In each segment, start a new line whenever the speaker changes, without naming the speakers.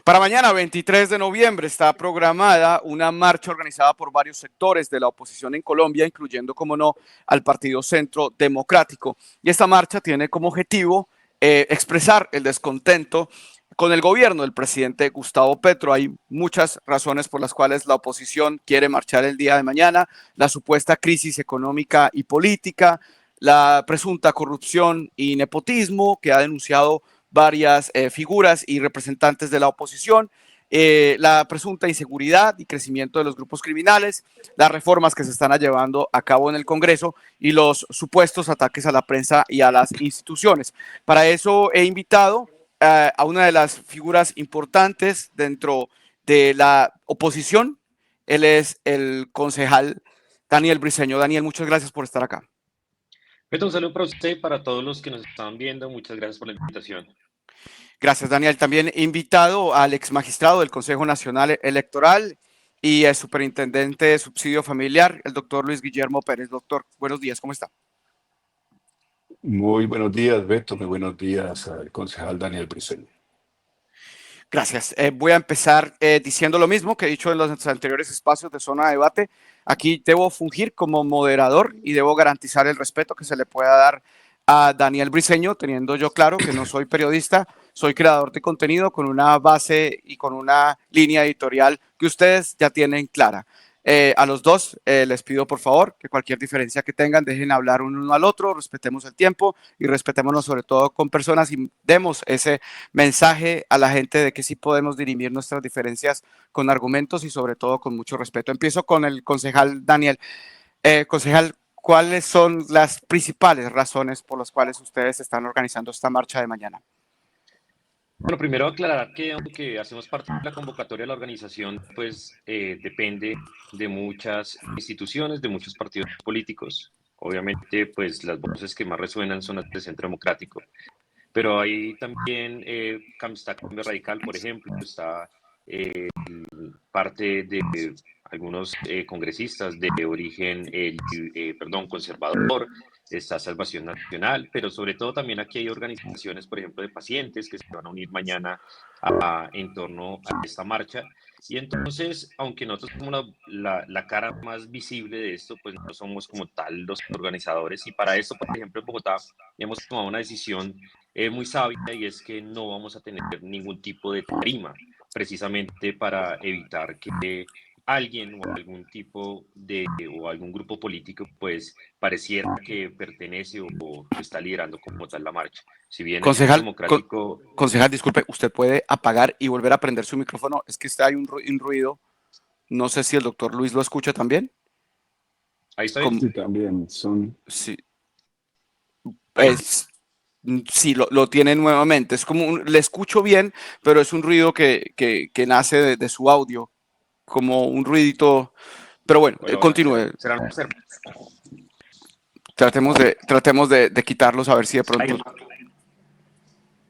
Para mañana, 23 de noviembre, está programada una marcha organizada por varios sectores de la oposición en Colombia, incluyendo, como no, al Partido Centro Democrático. Y esta marcha tiene como objetivo expresar el descontento con el gobierno del presidente Gustavo Petro. Hay muchas razones por las cuales la oposición quiere marchar el día de mañana: la supuesta crisis económica y política, la presunta corrupción y nepotismo que ha denunciado varias figuras y representantes de la oposición, la presunta inseguridad y crecimiento de los grupos criminales, las reformas que se están llevando a cabo en el Congreso y los supuestos ataques a la prensa y a las instituciones. Para eso he invitado a una de las figuras importantes dentro de la oposición. Él es el concejal Daniel Briceño. Daniel, muchas gracias por estar acá.
Beto, un saludo para usted y para todos los que nos están viendo. Muchas gracias por la invitación.
Gracias, Daniel. También he invitado al ex magistrado del Consejo Nacional Electoral y el superintendente de subsidio familiar, el doctor Luis Guillermo Pérez. Doctor, buenos días, ¿cómo está?
Muy buenos días, Beto. Muy buenos días al concejal Daniel Briceño.
Gracias. Voy a empezar diciendo lo mismo que he dicho en los anteriores espacios de Zona de Debate. Aquí debo fungir como moderador y debo garantizar el respeto que se le pueda dar a Daniel Briceño, teniendo yo claro que no soy periodista, soy creador de contenido con una base y con una línea editorial que ustedes ya tienen clara. A los dos les pido por favor que cualquier diferencia que tengan dejen hablar uno al otro, respetemos el tiempo y respetémonos sobre todo con personas y demos ese mensaje a la gente de que sí podemos dirimir nuestras diferencias con argumentos y sobre todo con mucho respeto. Empiezo con el concejal Daniel. Concejal, ¿cuáles son las principales razones por las cuales ustedes están organizando esta marcha de mañana?
Bueno, primero aclarar que aunque hacemos parte de la convocatoria de la organización, pues depende de muchas instituciones, de muchos partidos políticos. Obviamente, pues las voces que más resuenan son las del Centro Democrático. Pero hay también, está Cambio Radical, por ejemplo, está parte de algunos congresistas de origen conservador, está Salvación Nacional, pero sobre todo también aquí hay organizaciones, por ejemplo, de pacientes que se van a unir mañana en torno a esta marcha. Y entonces, aunque nosotros somos la cara más visible de esto, pues no somos como tal los organizadores. Y para esto, por ejemplo, en Bogotá hemos tomado una decisión muy sabia, y es que no vamos a tener ningún tipo de tarima, precisamente para evitar que alguien o algún tipo de o algún grupo político pues pareciera que pertenece o está liderando como tal la marcha. Si bien el Centro Democrático...
Concejal, disculpe, ¿usted puede apagar y volver a prender su micrófono? Es que hay un ruido. No sé si el doctor Luis lo escucha también.
Ahí está bien.
Sí, también son...
Sí. Sí, lo tiene nuevamente. Es como le escucho bien, pero es un ruido que nace de su audio, como un ruidito. Pero bueno, continúe. Tratemos de quitarlos a ver si de pronto.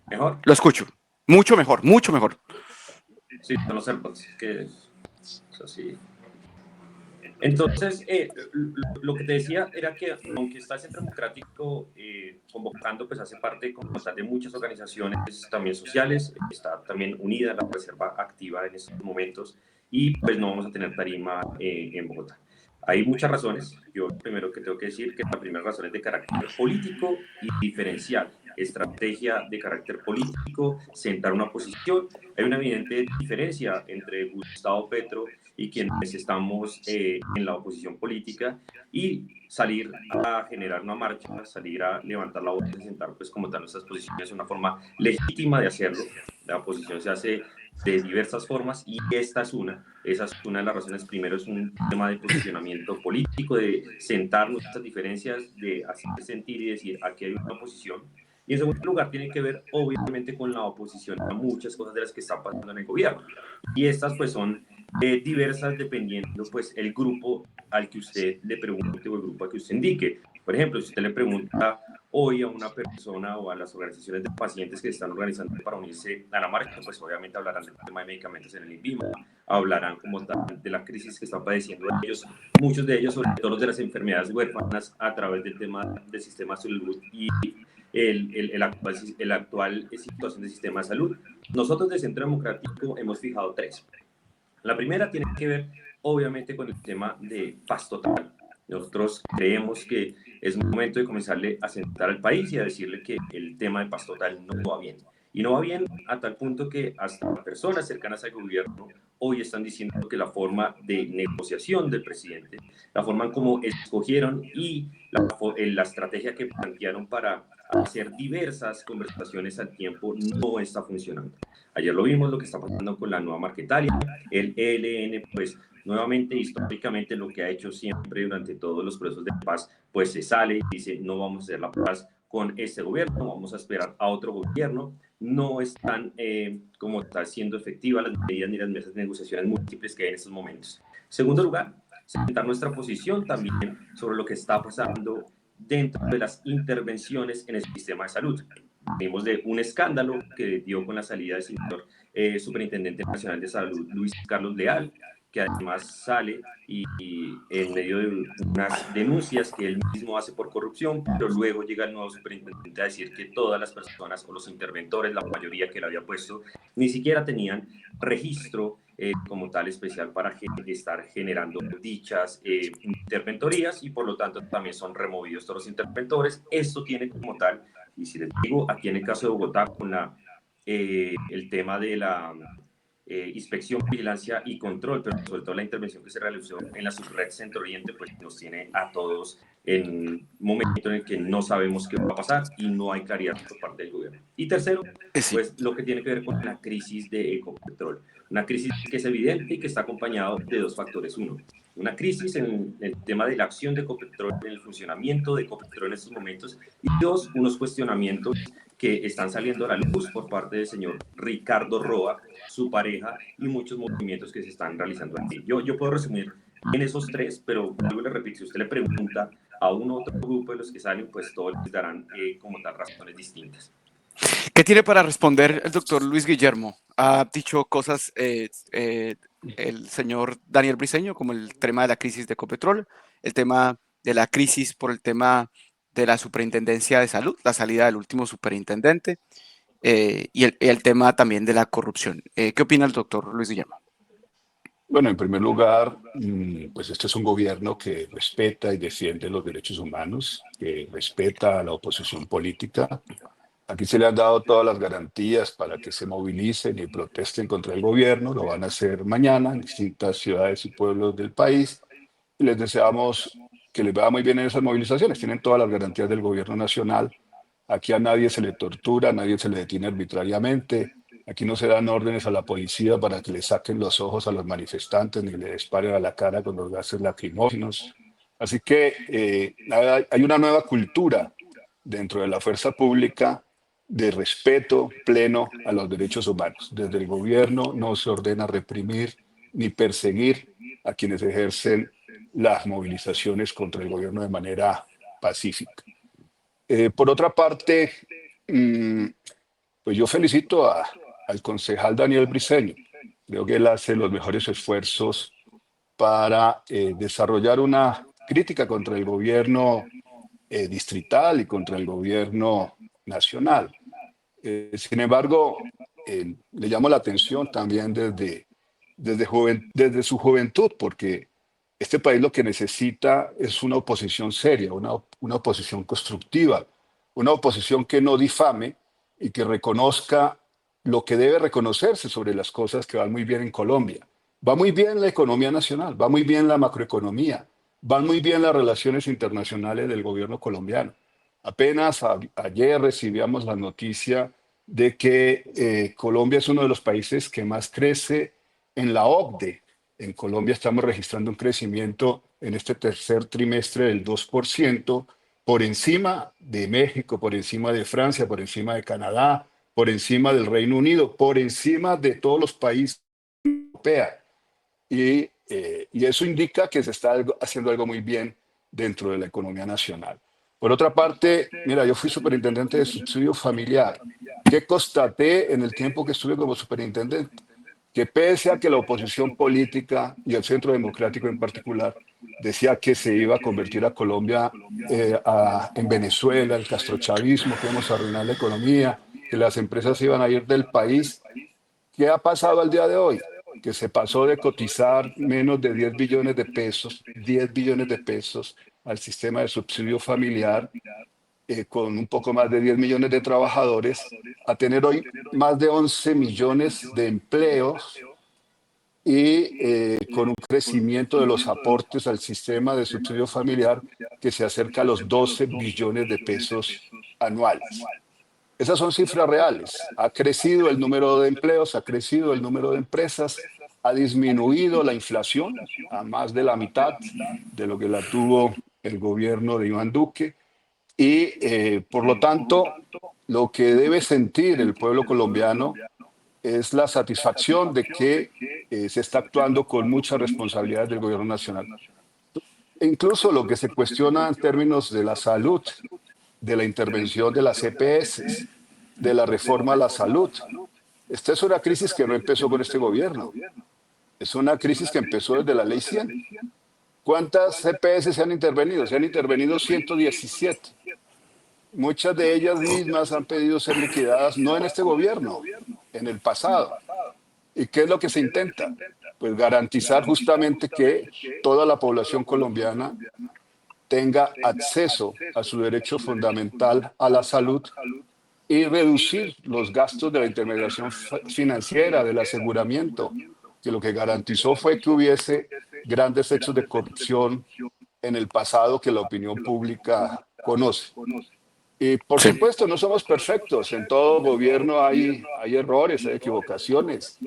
¿Mejor?
Lo escucho. Mucho mejor, mucho mejor.
Sí, son los AirPods, que es así. Entonces, lo que te decía era que aunque está el Centro Democrático convocando, pues hace parte como tal de muchas organizaciones también sociales, está también unida la Reserva Activa en estos momentos, y pues no vamos a tener tarima en Bogotá. Hay muchas razones. Yo lo primero que tengo que decir que la primera razón es de carácter político y diferencial. Estrategia de carácter político, sentar una posición. Hay una evidente diferencia entre Gustavo Petro y quienes estamos en la oposición política, y salir a generar una marcha, salir a levantar la voz y sentar pues como tal nuestras posiciones es una forma legítima de hacerlo. La oposición se hace de diversas formas y esta es una. Esa es una de las razones. Primero es un tema de posicionamiento político, de sentar nuestras diferencias, de hacer sentir y decir aquí hay una oposición. Y en segundo lugar tiene que ver obviamente con la oposición a muchas cosas de las que están pasando en el gobierno. Y estas pues son diversas dependiendo pues el grupo al que usted le pregunte o el grupo al que usted indique. Por ejemplo, si usted le pregunta hoy a una persona o a las organizaciones de pacientes que se están organizando para unirse a la marcha, pues obviamente hablarán del tema de medicamentos en el INVIMA, hablarán como tal de la crisis que están padeciendo ellos, muchos de ellos, sobre todo los de las enfermedades huérfanas, a través del tema del sistema de salud y el actual situación del sistema de salud. Nosotros de Centro Democrático hemos fijado tres. La primera tiene que ver, obviamente, con el tema de paz total. Nosotros creemos que es momento de comenzarle a sentar al país y a decirle que el tema de paz total no va bien. Y no va bien a tal punto que hasta personas cercanas al gobierno hoy están diciendo que la forma de negociación del presidente, la forma en cómo escogieron y la estrategia que plantearon para hacer diversas conversaciones al tiempo no está funcionando. Ayer lo vimos, lo que está pasando con la nueva Marquetalia, el ELN, pues nuevamente, históricamente, lo que ha hecho siempre durante todos los procesos de paz, pues se sale y dice, no vamos a hacer la paz con este gobierno, vamos a esperar a otro gobierno. No están como está siendo efectivas las medidas ni las mesas de negociaciones múltiples que hay en estos momentos. En segundo lugar, sentar nuestra posición también sobre lo que está pasando dentro de las intervenciones en el sistema de salud. Venimos de un escándalo que dio con la salida del señor Superintendente Nacional de Salud, Luis Carlos Leal, que además sale y en medio de unas denuncias que él mismo hace por corrupción, pero luego llega el nuevo superintendente a decir que todas las personas o los interventores, la mayoría que le había puesto, ni siquiera tenían registro como tal especial para estar generando dichas interventorías y por lo tanto también son removidos todos los interventores. Esto tiene como tal, y si les digo, aquí en el caso de Bogotá, con el tema de la inspección, vigilancia y control, pero sobre todo la intervención que se realizó en la subred Centro Oriente, pues nos tiene a todos en un momento en el que no sabemos qué va a pasar y no hay claridad por parte del gobierno. Y tercero, pues lo que tiene que ver con la crisis de Ecopetrol. Una crisis que es evidente y que está acompañado de dos factores. Uno, una crisis en el tema de la acción de Ecopetrol, en el funcionamiento de Ecopetrol en estos momentos. Y dos, unos cuestionamientos que están saliendo a la luz por parte del señor Ricardo Roa, su pareja, y muchos movimientos que se están realizando aquí. Yo puedo resumir en esos tres, pero luego le repito, si usted le pregunta a un otro grupo de los que salen, pues todos les darán como tal razones distintas.
¿Qué tiene para responder el doctor Luis Guillermo? Ha dicho cosas el señor Daniel Briceño, como el tema de la crisis de Ecopetrol, el tema de la crisis por el tema de la superintendencia de salud, la salida del último superintendente, y el tema también de la corrupción. ¿Qué opina el doctor Luis Guillermo?
Bueno, en primer lugar, pues este es un gobierno que respeta y defiende los derechos humanos, que respeta a la oposición política. Aquí se le han dado todas las garantías para que se movilicen y protesten contra el gobierno. Lo van a hacer mañana en distintas ciudades y pueblos del país. Y les deseamos que les vaya muy bien en esas movilizaciones. Tienen todas las garantías del gobierno nacional. Aquí a nadie se le tortura, a nadie se le detiene arbitrariamente. Aquí no se dan órdenes a la policía para que le saquen los ojos a los manifestantes ni le disparen a la cara con los gases lacrimógenos. Así que hay una nueva cultura dentro de la fuerza pública de respeto pleno a los derechos humanos. Desde el gobierno no se ordena reprimir ni perseguir a quienes ejercen las movilizaciones contra el gobierno de manera pacífica. Por otra parte, pues yo felicito al concejal Daniel Briceño. Creo que él hace los mejores esfuerzos para desarrollar una crítica contra el gobierno distrital y contra el gobierno nacional. Sin embargo, le llamo la atención también desde su juventud, porque este país lo que necesita es una oposición seria, una oposición constructiva, una oposición que no difame y que reconozca lo que debe reconocerse sobre las cosas que van muy bien en Colombia. Va muy bien la economía nacional, va muy bien la macroeconomía, van muy bien las relaciones internacionales del gobierno colombiano. Apenas ayer recibíamos la noticia de que Colombia es uno de los países que más crece en la OCDE. En Colombia estamos registrando un crecimiento en este tercer trimestre del 2%, por encima de México, por encima de Francia, por encima de Canadá, por encima del Reino Unido, por encima de todos los países europeos. Y eso indica que se está haciendo algo muy bien dentro de la economía nacional. Por otra parte, mira, yo fui superintendente de subsidio familiar. ¿Qué constaté en el tiempo que estuve como superintendente? Que pese a que la oposición política y el Centro Democrático en particular decía que se iba a convertir a Colombia en Venezuela, el castrochavismo, que íbamos a arruinar la economía, que las empresas iban a ir del país. ¿Qué ha pasado al día de hoy? Que se pasó de cotizar menos de 10 billones de pesos, 10 billones de pesos al sistema de subsidio familiar, con un poco más de 10 millones de trabajadores, a tener hoy más de 11 millones de empleos y con un crecimiento de los aportes al sistema de subsidio familiar que se acerca a los 12 billones de pesos anuales. Esas son cifras reales. Ha crecido el número de empleos, ha crecido el número de empresas, ha disminuido la inflación a más de la mitad de lo que la tuvo el gobierno de Iván Duque y, por lo tanto, lo que debe sentir el pueblo colombiano es la satisfacción de que se está actuando con mucha responsabilidad del gobierno nacional. E incluso lo que se cuestiona en términos de la salud, de la intervención de las EPS, de la reforma a la salud. Esta es una crisis que no empezó con este gobierno. Es una crisis que empezó desde la Ley 100. ¿Cuántas EPS se han intervenido? Se han intervenido 117. Muchas de ellas mismas han pedido ser liquidadas, no en este gobierno, en el pasado. ¿Y qué es lo que se intenta? Pues garantizar justamente que toda la población colombiana tenga acceso a su derecho fundamental a la salud y reducir los gastos de la intermediación financiera, del aseguramiento, que lo que garantizó fue que hubiese grandes hechos de corrupción en el pasado que la opinión pública conoce. Y por supuesto, no somos perfectos. En todo gobierno hay errores, hay equivocaciones.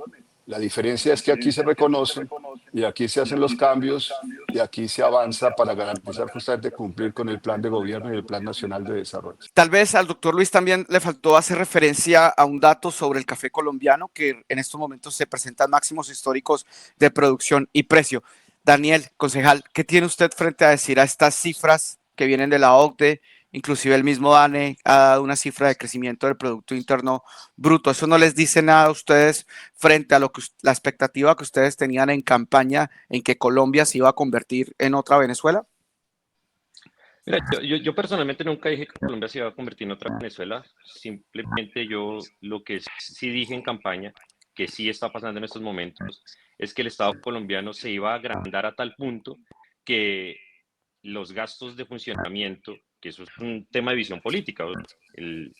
La diferencia es que aquí se reconocen y aquí se hacen los cambios y aquí se avanza para garantizar justamente cumplir con el plan de gobierno y el plan nacional de desarrollo.
Tal vez al doctor Luis también le faltó hacer referencia a un dato sobre el café colombiano, que en estos momentos se presentan máximos históricos de producción y precio. Daniel, concejal, ¿qué tiene usted frente a decir a estas cifras que vienen de la OCDE? Inclusive el mismo DANE ha dado una cifra de crecimiento del Producto Interno Bruto. ¿Eso no les dice nada a ustedes frente a lo que la expectativa que ustedes tenían en campaña en que Colombia se iba a convertir en otra Venezuela?
Mira, yo personalmente nunca dije que Colombia se iba a convertir en otra Venezuela. Simplemente yo lo que sí dije en campaña, que sí está pasando en estos momentos, es que el Estado colombiano se iba a agrandar a tal punto que los gastos de funcionamiento, que eso es un tema de visión política. El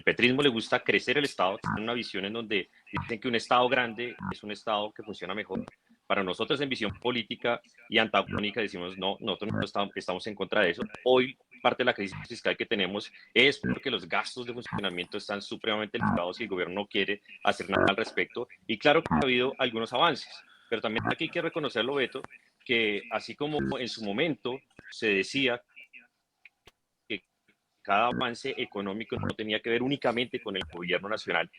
petrismo le gusta crecer el Estado, tiene una visión en donde dicen que un Estado grande es un Estado que funciona mejor. Para nosotros en visión política y antagónica decimos no, nosotros no estamos en contra de eso. Hoy parte de la crisis fiscal que tenemos es porque los gastos de funcionamiento están supremamente elevados y el gobierno no quiere hacer nada al respecto. Y claro que ha habido algunos avances, pero también aquí hay que reconocerlo, Beto, que así como en su momento se decía que cada avance económico no tenía que ver únicamente con el gobierno nacional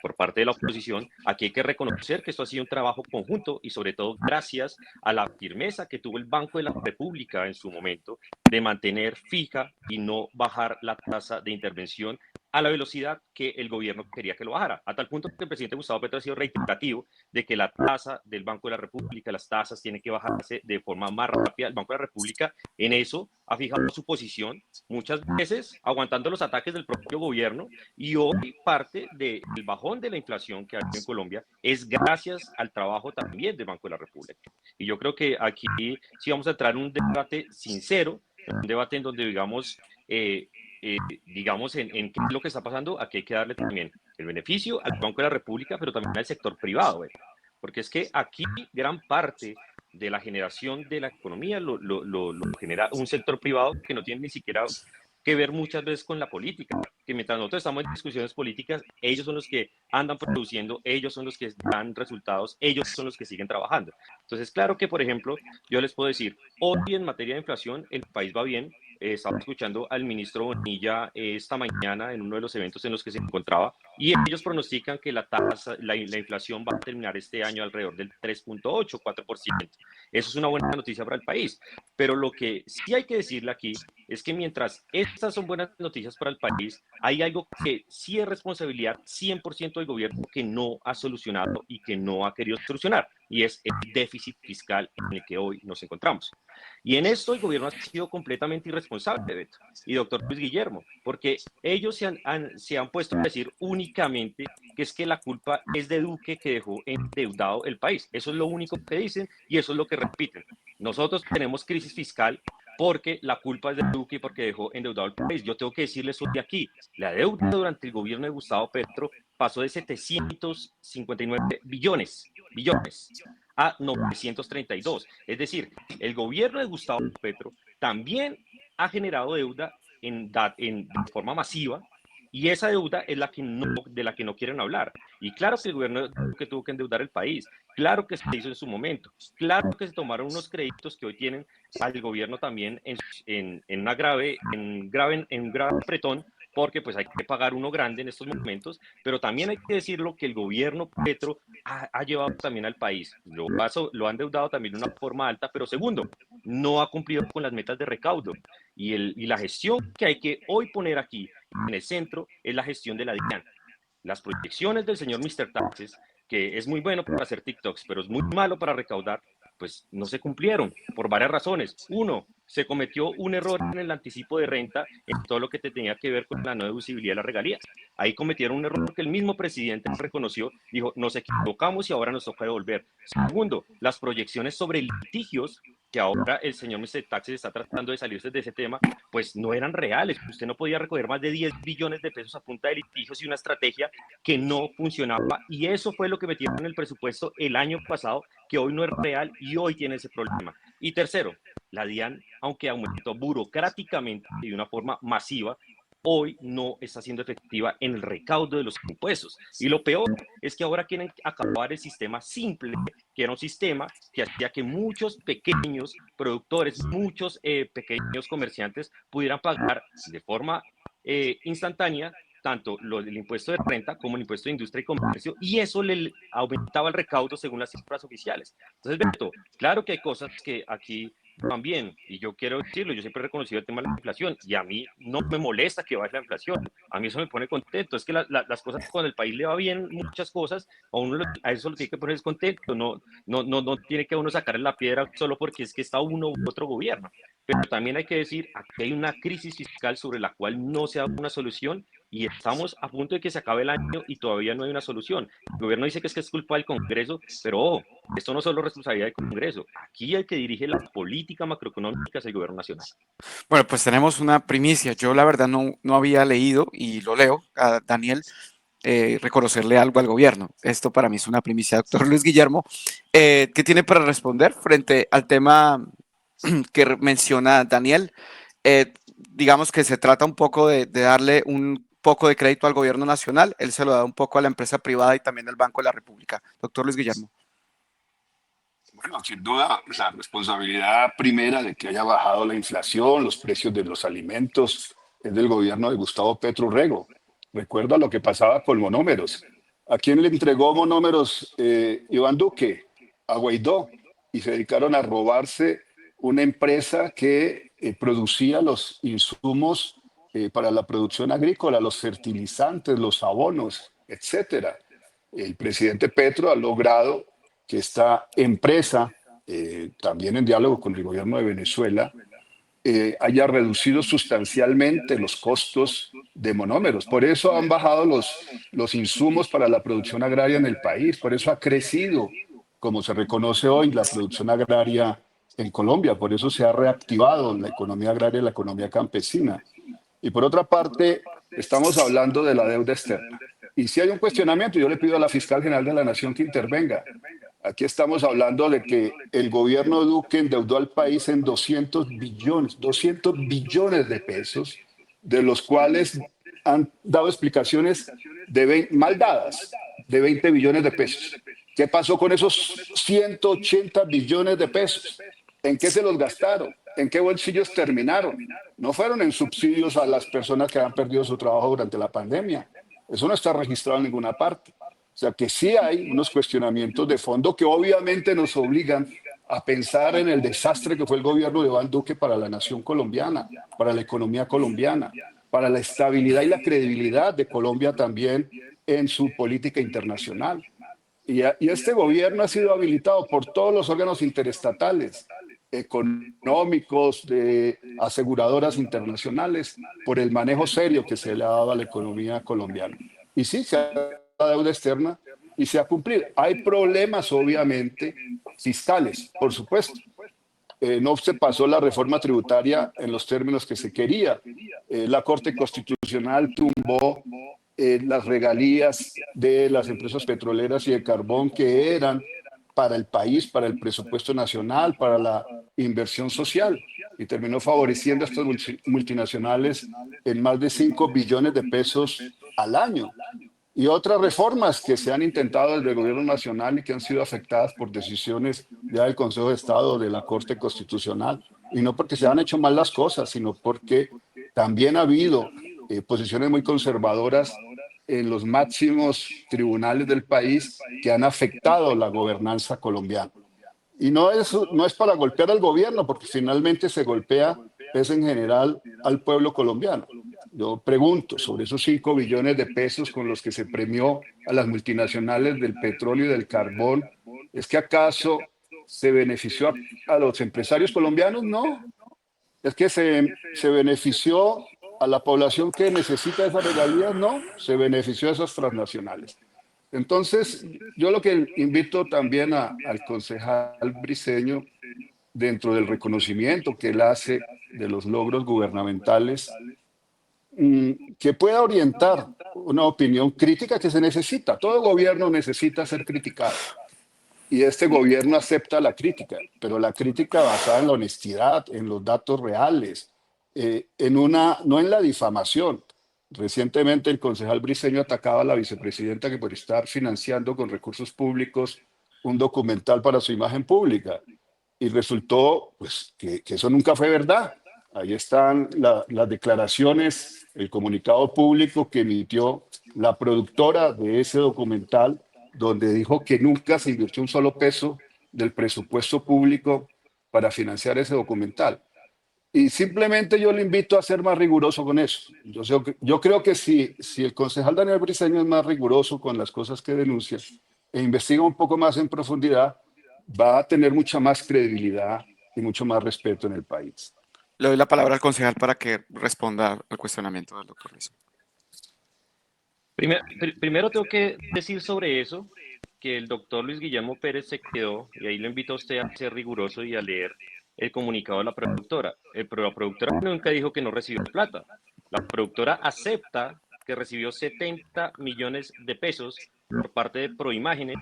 por parte de la oposición, aquí hay que reconocer que esto ha sido un trabajo conjunto y sobre todo gracias a la firmeza que tuvo el Banco de la República en su momento de mantener fija y no bajar la tasa de intervención a la velocidad que el gobierno quería que lo bajara, a tal punto que el presidente Gustavo Petro ha sido reiterativo de que la tasa del Banco de la República, las tasas tienen que bajarse de forma más rápida. El Banco de la República en eso ha fijado su posición, muchas veces aguantando los ataques del propio gobierno, y hoy parte del bajón de la inflación que hay en Colombia es gracias al trabajo también del Banco de la República. Y yo creo que aquí sí vamos a entrar en un debate sincero, un debate en donde digamos en qué es lo que está pasando. Aquí hay que darle también el beneficio al Banco de la República, pero también al sector privado, porque es que aquí gran parte de la generación de la economía lo genera un sector privado que no tiene ni siquiera que ver muchas veces con la política, que mientras nosotros estamos en discusiones políticas, ellos son los que andan produciendo, ellos son los que dan resultados, ellos son los que siguen trabajando. Entonces, claro que, por ejemplo, yo les puedo decir, hoy en materia de inflación, el país va bien. Estaba escuchando al ministro Bonilla esta mañana en uno de los eventos en los que se encontraba, y ellos pronostican que la tasa, la inflación va a terminar este año alrededor del 3.8, 4%. Eso es una buena noticia para el país. Pero lo que sí hay que decirle aquí es que mientras estas son buenas noticias para el país, hay algo que sí es responsabilidad 100% del gobierno que no ha solucionado y que no ha querido solucionar, y es el déficit fiscal en el que hoy nos encontramos. Y en esto el gobierno ha sido completamente irresponsable, Beto, y doctor Luis Guillermo, porque ellos se han puesto a decir únicamente que es que la culpa es de Duque, que dejó endeudado el país. Eso es lo único que dicen y eso es lo que repiten. Nosotros tenemos crisis fiscal porque la culpa es de Duque y porque dejó endeudado el país. Yo tengo que decirles hoy aquí, la deuda durante el gobierno de Gustavo Petro pasó de 759 billones a 932. Es decir, el gobierno de Gustavo Petro también ha generado deuda de forma masiva, y esa deuda es de la que no quieren hablar. Y claro que el gobierno que tuvo que endeudar el país, claro que se hizo en su momento, claro que se tomaron unos créditos que hoy tienen al gobierno también en un grave apretón, porque pues hay que pagar uno grande en estos momentos, pero también hay que decirlo que el gobierno Petro ha llevado también al país. Lo han endeudado también de una forma alta, pero segundo, no ha cumplido con las metas de recaudo. Y la gestión que hay que hoy poner aquí en el centro es la gestión de la DIAN. Las proyecciones del señor Mr. Taxes, que es muy bueno para hacer TikToks, pero es muy malo para recaudar, pues no se cumplieron por varias razones. Uno, se cometió un error en el anticipo de renta en todo lo que tenía que ver con la no deducibilidad de las regalías. Ahí cometieron un error que el mismo presidente reconoció, dijo, nos equivocamos y ahora nos toca devolver. Segundo, las proyecciones sobre litigios, que ahora el señor Mr. Taxes está tratando de salirse de ese tema, pues no eran reales. Usted no podía recoger más de 10 billones de pesos a punta de litigios y una estrategia que no funcionaba. Y eso fue lo que metieron en el presupuesto el año pasado, que hoy no es real y hoy tiene ese problema. Y tercero, la DIAN, aunque aumentó burocráticamente y de una forma masiva, hoy no está siendo efectiva en el recaudo de los impuestos. Y lo peor es que ahora quieren acabar el sistema simple, que era un sistema que hacía que muchos pequeños productores, muchos pequeños comerciantes pudieran pagar de forma instantánea tanto el impuesto de renta como el impuesto de industria y comercio, y eso le aumentaba el recaudo según las cifras oficiales. Entonces, Beto, claro que hay cosas que aquí van bien, y yo quiero decirlo, yo siempre he reconocido el tema de la inflación, y a mí no me molesta que baje la inflación, a mí eso me pone contento. Es que las cosas, cuando el país le va bien, muchas cosas, a eso lo tiene que poner contento, no tiene que uno sacar la piedra solo porque es que está uno u otro gobierno. Pero también hay que decir, aquí hay una crisis fiscal sobre la cual no se ha dado una solución, y estamos a punto de que se acabe el año y todavía no hay una solución. El gobierno dice que es culpa del Congreso, pero ojo, esto no es solo responsabilidad del Congreso. Aquí el que dirige la política macroeconómica es el gobierno nacional.
Bueno, pues tenemos una primicia. Yo la verdad no había leído y lo leo a Daniel, reconocerle algo al gobierno. Esto para mí es una primicia, doctor Luis Guillermo. ¿Qué tiene para responder frente al tema que menciona Daniel? Digamos que se trata un poco de darle un poco de crédito al gobierno nacional, él se lo da un poco a la empresa privada y también al Banco de la República. Doctor Luis Guillermo.
Bueno, sin duda, la responsabilidad primera de que haya bajado la inflación, los precios de los alimentos, es del gobierno de Gustavo Petro Rego. Recuerda lo que pasaba con monómeros. ¿A quién le entregó monómeros Iván Duque? A Guaidó. Y se dedicaron a robarse una empresa que producía los insumos para la producción agrícola, los fertilizantes, los abonos, etcétera. El presidente Petro ha logrado que esta empresa, también en diálogo con el gobierno de Venezuela, haya reducido sustancialmente los costos de monómeros. Por eso han bajado los insumos para la producción agraria en el país, por eso ha crecido, como se reconoce hoy, la producción agraria en Colombia, por eso se ha reactivado la economía agraria y la economía campesina. Y por otra parte, estamos hablando de la deuda externa. Y si hay un cuestionamiento, yo le pido a la fiscal general de la Nación que intervenga. Aquí estamos hablando de que el gobierno Duque endeudó al país en 200 billones de pesos, de los cuales han dado explicaciones mal dadas, de 20 billones de pesos. ¿Qué pasó con esos 180 billones de pesos? ¿En qué se los gastaron? ¿En qué bolsillos terminaron? No fueron en subsidios a las personas que han perdido su trabajo durante la pandemia. Eso no está registrado en ninguna parte. O sea que sí hay unos cuestionamientos de fondo que obviamente nos obligan a pensar en el desastre que fue el gobierno de Iván Duque para la nación colombiana, para la economía colombiana, para la estabilidad y la credibilidad de Colombia también en su política internacional. Y este gobierno ha sido habilitado por todos los órganos interestatales económicos de aseguradoras internacionales por el manejo serio que se le ha dado a la economía colombiana. Y sí, se ha dado la deuda externa y se ha cumplido. Hay problemas, obviamente, fiscales, por supuesto. No se pasó la reforma tributaria en los términos que se quería. La Corte Constitucional tumbó las regalías de las empresas petroleras y de carbón que eran para el país, para el presupuesto nacional, para la inversión social, y terminó favoreciendo a estas multinacionales en más de 5 billones de pesos al año. Y otras reformas que se han intentado desde el gobierno nacional y que han sido afectadas por decisiones ya del Consejo de Estado o de la Corte Constitucional. Y no porque se han hecho mal las cosas, sino porque también ha habido posiciones muy conservadoras en los máximos tribunales del país que han afectado la gobernanza colombiana. Y no es para golpear al gobierno, porque finalmente se golpea es en general al pueblo colombiano. Yo pregunto sobre esos 5 billones de pesos con los que se premió a las multinacionales del petróleo y del carbón. ¿Es que acaso se benefició a los empresarios colombianos? No. ¿Es que se benefició a la población que necesita esas regalías? No. Se benefició a esas transnacionales. Entonces, yo lo que invito también al concejal Briceño, dentro del reconocimiento que él hace de los logros gubernamentales, que pueda orientar una opinión crítica que se necesita. Todo gobierno necesita ser criticado. Y este gobierno acepta la crítica, pero la crítica basada en la honestidad, en los datos reales, no en la difamación. Recientemente el concejal Briceño atacaba a la vicepresidenta que por estar financiando con recursos públicos un documental para su imagen pública. Y resultó pues, que eso nunca fue verdad. Ahí están las declaraciones, el comunicado público que emitió la productora de ese documental, donde dijo que nunca se invirtió un solo peso del presupuesto público para financiar ese documental. Y simplemente yo le invito a ser más riguroso con eso. Yo creo que si el concejal Daniel Briceño es más riguroso con las cosas que denuncia e investiga un poco más en profundidad, va a tener mucha más credibilidad y mucho más respeto en el país.
Le doy la palabra al concejal para que responda al cuestionamiento del doctor Luis.
Primero tengo que decir sobre eso que el doctor Luis Guillermo Pérez se quedó, y ahí lo invito a usted a ser riguroso y a leer el comunicado de la productora. Pero la productora nunca dijo que no recibió plata. La productora acepta que recibió 70 millones de pesos por parte de Proimágenes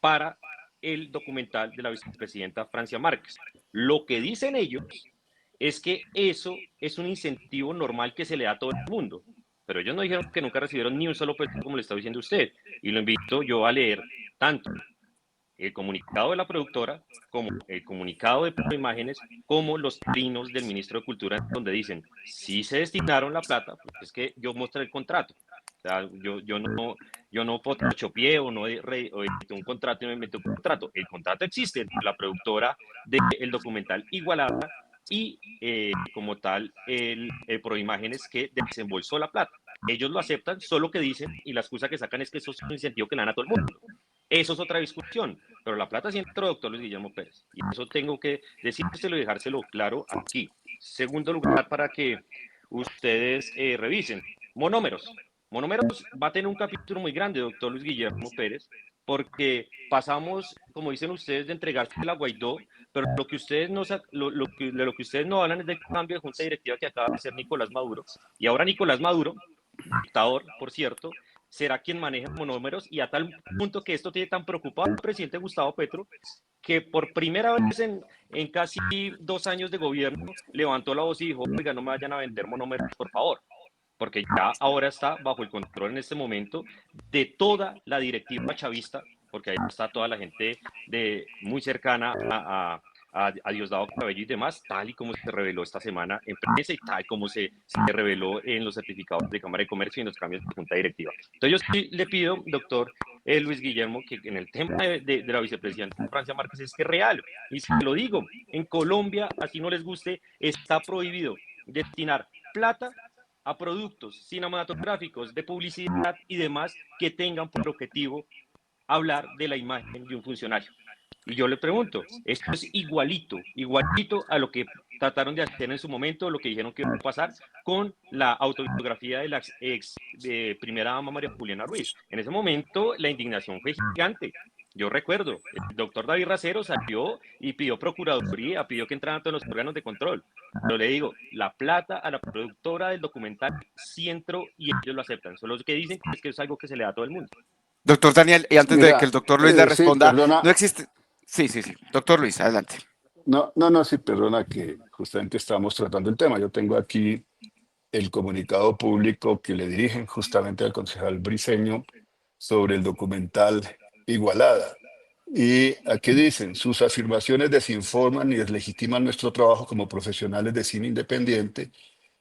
para el documental de la vicepresidenta Francia Márquez. Lo que dicen ellos es que eso es un incentivo normal que se le da a todo el mundo. Pero ellos no dijeron que nunca recibieron ni un solo peso, como le está diciendo usted. Y lo invito yo a leer tanto el comunicado de la productora, como el comunicado de Proimágenes, como los trinos del ministro de Cultura, donde dicen, sí se destinaron la plata, porque es que yo mostré el contrato. O sea, yo no photoshopeé o no edité un contrato y me metí un contrato. El contrato existe, la productora del documental Igualada y como tal el Proimágenes que desembolsó la plata. Ellos lo aceptan, solo que dicen, y la excusa que sacan es que eso es un incentivo que le dan a todo el mundo. Eso es otra discusión, pero la plata sí entró, doctor Luis Guillermo Pérez. Y eso tengo que decírselo y dejárselo claro aquí. Segundo lugar, para que ustedes revisen. Monómeros. Monómeros va a tener un capítulo muy grande, doctor Luis Guillermo Pérez, porque pasamos, como dicen ustedes, de entregarse a Guaidó, pero lo que ustedes lo que ustedes no hablan es del cambio de junta directiva que acaba de hacer Nicolás Maduro. Y ahora Nicolás Maduro, dictador, por cierto, será quien maneje monómeros, y a tal punto que esto tiene tan preocupado al presidente Gustavo Petro que por primera vez en casi 2 años de gobierno levantó la voz y dijo, oiga, no me vayan a vender monómeros, por favor, porque ya ahora está bajo el control en este momento de toda la directiva chavista, porque ahí está toda la gente muy cercana a Diosdado Cabello y demás, tal y como se reveló esta semana en prensa y tal como se reveló en los certificados de Cámara de Comercio y en los cambios de junta directiva. Entonces yo sí le pido, doctor Luis Guillermo, que en el tema de la vicepresidenta Francia Márquez es que es real, y se lo digo, en Colombia, así no les guste, está prohibido destinar plata a productos cinematográficos, de publicidad y demás que tengan por objetivo hablar de la imagen de un funcionario. Y yo le pregunto, esto es igualito, igualito a lo que trataron de hacer en su momento, lo que dijeron que iba a pasar con la autobiografía de la ex de primera dama María Juliana Ruiz. En ese momento la indignación fue gigante. Yo recuerdo, el doctor David Racero salió y pidió procuraduría, pidió que entraran todos los órganos de control. Pero le digo, la plata a la productora del documental sí entró y ellos lo aceptan. Son los que dicen que es algo que se le da a todo el mundo.
Doctor Daniel, y antes de que
Mira,
el doctor Luis le
sí,
responda,
perdona,
no existe... Sí, sí, sí. Doctor Luis, adelante.
no, sí, perdona que justamente estamos tratando el tema. Yo tengo aquí el comunicado público que le dirigen justamente al concejal Briceño sobre el documental Igualada. Y aquí dicen, sus afirmaciones desinforman y deslegitiman nuestro trabajo como profesionales de cine independiente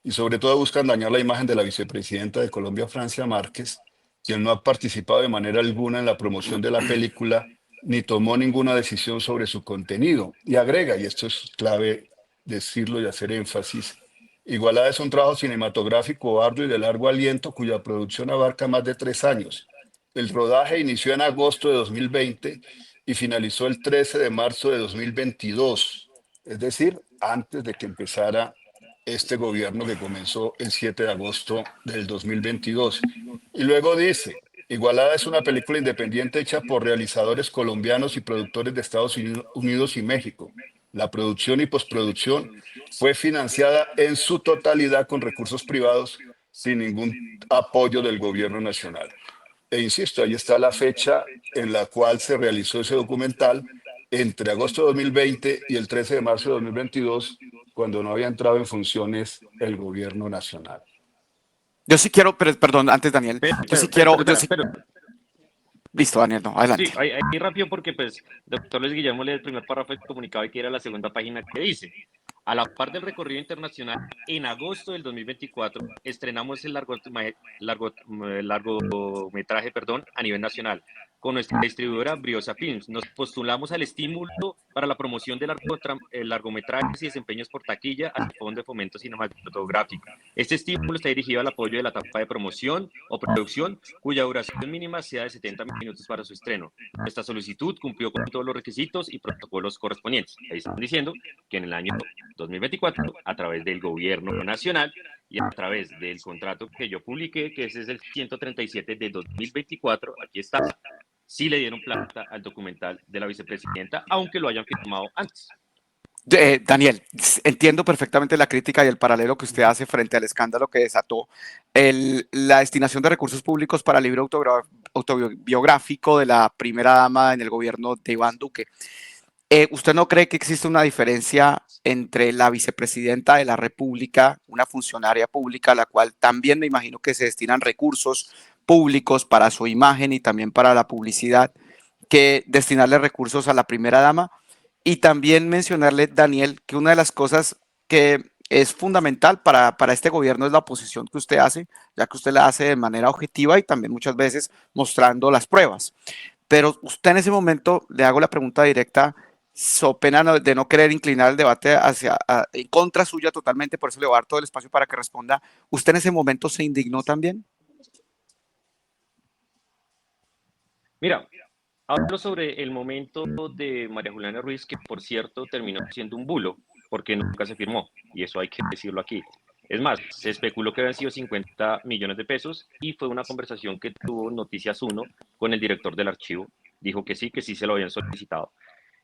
y sobre todo buscan dañar la imagen de la vicepresidenta de Colombia, Francia Márquez, quien no ha participado de manera alguna en la promoción de la película ni tomó ninguna decisión sobre su contenido. Y agrega, y esto es clave decirlo y hacer énfasis, Igualada es un trabajo cinematográfico arduo y de largo aliento cuya producción abarca más de 3 años. El rodaje inició en agosto de 2020 y finalizó el 13 de marzo de 2022, es decir, antes de que empezara este gobierno que comenzó el 7 de agosto del 2022. Y luego dice, Igualada es una película independiente hecha por realizadores colombianos y productores de Estados Unidos y México. La producción y postproducción fue financiada en su totalidad con recursos privados sin ningún apoyo del gobierno nacional. E insisto, ahí está la fecha en la cual se realizó ese documental entre agosto de 2020 y el 13 de marzo de 2022, cuando no había entrado en funciones el gobierno nacional.
Yo sí quiero, perdón, antes Daniel, yo sí quiero,
Pero
listo, Daniel, no,
sí,
adelante.
ahí rápido porque pues doctor Luis Guillermo lee el primer párrafo del comunicado y quiere la segunda página que dice, a la par del recorrido internacional, en agosto del 2024 estrenamos el largometraje, perdón, a nivel nacional con nuestra distribuidora Briosa Films. Nos postulamos al estímulo para la promoción de largometrajes y desempeños por taquilla al Fondo de Fomento Cinematográfico. Este estímulo está dirigido al apoyo de la etapa de promoción o producción, cuya duración mínima sea de 70 minutos para su estreno. Nuestra solicitud cumplió con todos los requisitos y protocolos correspondientes. Ahí están diciendo que en el año 2024, a través del gobierno nacional y a través del contrato que yo publiqué, que ese es el 137 de 2024, aquí está, sí le dieron plata al documental de la vicepresidenta, aunque lo hayan firmado antes.
Daniel, entiendo perfectamente la crítica y el paralelo que usted hace frente al escándalo que desató la destinación de recursos públicos para el libro autobiográfico de la primera dama en el gobierno de Iván Duque. ¿Usted no cree que existe una diferencia entre la vicepresidenta de la República, una funcionaria pública, a la cual también me imagino que se destinan recursos públicos para su imagen y también para la publicidad, que destinarle recursos a la primera dama? Y también mencionarle, Daniel, que una de las cosas que es fundamental para este gobierno es la oposición que usted hace, ya que usted la hace de manera objetiva y también muchas veces mostrando las pruebas. Pero usted en ese momento, le hago la pregunta directa, so pena de no querer inclinar el debate en contra suya totalmente, por eso le voy a dar todo el espacio para que responda. ¿Usted en ese momento se indignó también?
Mira, hablo sobre el momento de María Juliana Ruiz, que por cierto terminó siendo un bulo, porque nunca se firmó, y eso hay que decirlo aquí. Es más, se especuló que habían sido 50 millones de pesos y fue una conversación que tuvo Noticias 1 con el director del archivo. Dijo que sí se lo habían solicitado.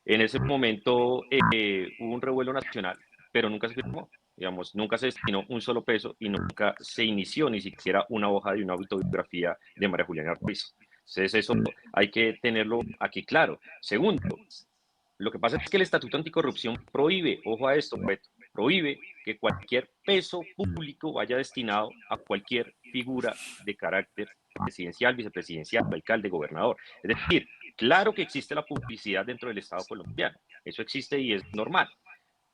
En ese momento hubo un revuelo nacional, pero nunca se firmó. Digamos, nunca se destinó un solo peso y nunca se inició ni siquiera una hoja de una autobiografía de María Juliana Ruiz. Entonces, eso hay que tenerlo aquí claro. Segundo, lo que pasa es que el Estatuto Anticorrupción prohíbe, ojo a esto, Beto, prohíbe que cualquier peso público vaya destinado a cualquier figura de carácter presidencial, vicepresidencial, alcalde, gobernador. Es decir, claro que existe la publicidad dentro del Estado colombiano, eso existe y es normal.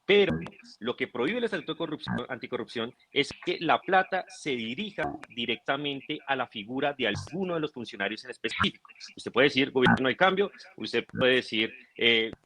Pero lo que prohíbe el Estatuto de Anticorrupción es que la plata se dirija directamente a la figura de alguno de los funcionarios en específico. Usted puede decir gobierno de cambio, usted puede decir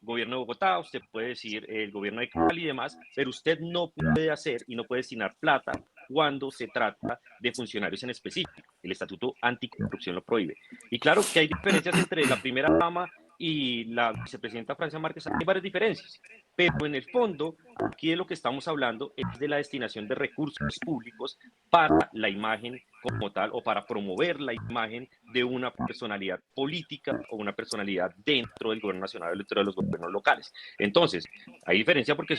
gobierno de Bogotá, usted puede decir el gobierno de Cali y demás, pero usted no puede hacer y no puede destinar plata cuando se trata de funcionarios en específico. El Estatuto Anticorrupción lo prohíbe. Y claro que hay diferencias entre la primera dama y la vicepresidenta Francia Márquez. Hay varias diferencias, pero en el fondo, aquí de lo que estamos hablando es de la destinación de recursos públicos para la imagen como tal, o para promover la imagen de una personalidad política o una personalidad dentro del gobierno nacional o dentro de los gobiernos locales. Entonces, hay diferencia porque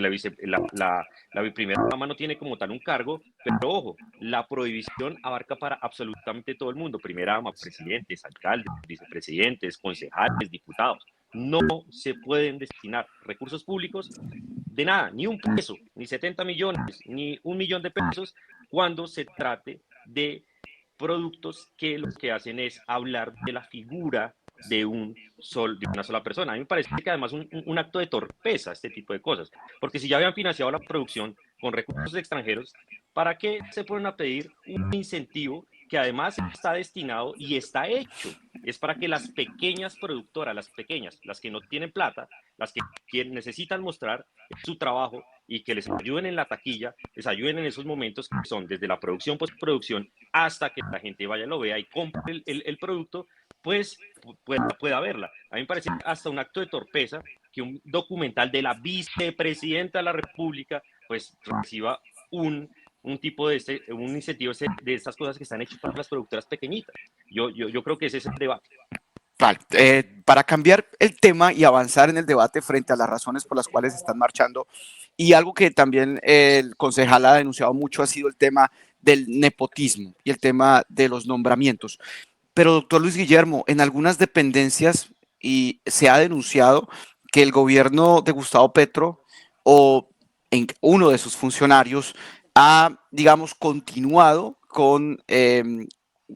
la primera dama no tiene como tal un cargo, pero ojo, la prohibición abarca para absolutamente todo el mundo: primera dama, presidentes, alcaldes, vicepresidentes, concejales, diputados. No se pueden destinar recursos públicos de nada, ni un peso, ni 70 millones, ni 1 millón de pesos, cuando se trate de productos que lo que hacen es hablar de la figura de una sola persona. A mí me parece que además un acto de torpeza este tipo de cosas, porque si ya habían financiado la producción con recursos extranjeros, ¿para qué se ponen a pedir un incentivo que además está destinado y está hecho? Es para que las pequeñas productoras, las pequeñas, las que no tienen plata, las que necesitan mostrar su trabajo y que les ayuden en la taquilla, les ayuden en esos momentos que son desde la producción, postproducción, hasta que la gente vaya, lo vea y compre el producto, pues pueda verla. A mí me parece hasta un acto de torpeza que un documental de la vicepresidenta de la República pues reciba un tipo un incentivo de estas cosas que están hechas para las productoras pequeñitas. Yo creo que ese es el debate.
Vale, para cambiar el tema y avanzar en el debate frente a las razones por las cuales están marchando, y algo que también el concejal ha denunciado mucho ha sido el tema del nepotismo y el tema de los nombramientos. Pero, doctor Luis Guillermo, en algunas dependencias y se ha denunciado que el gobierno de Gustavo Petro o en uno de sus funcionarios ha, digamos, continuado con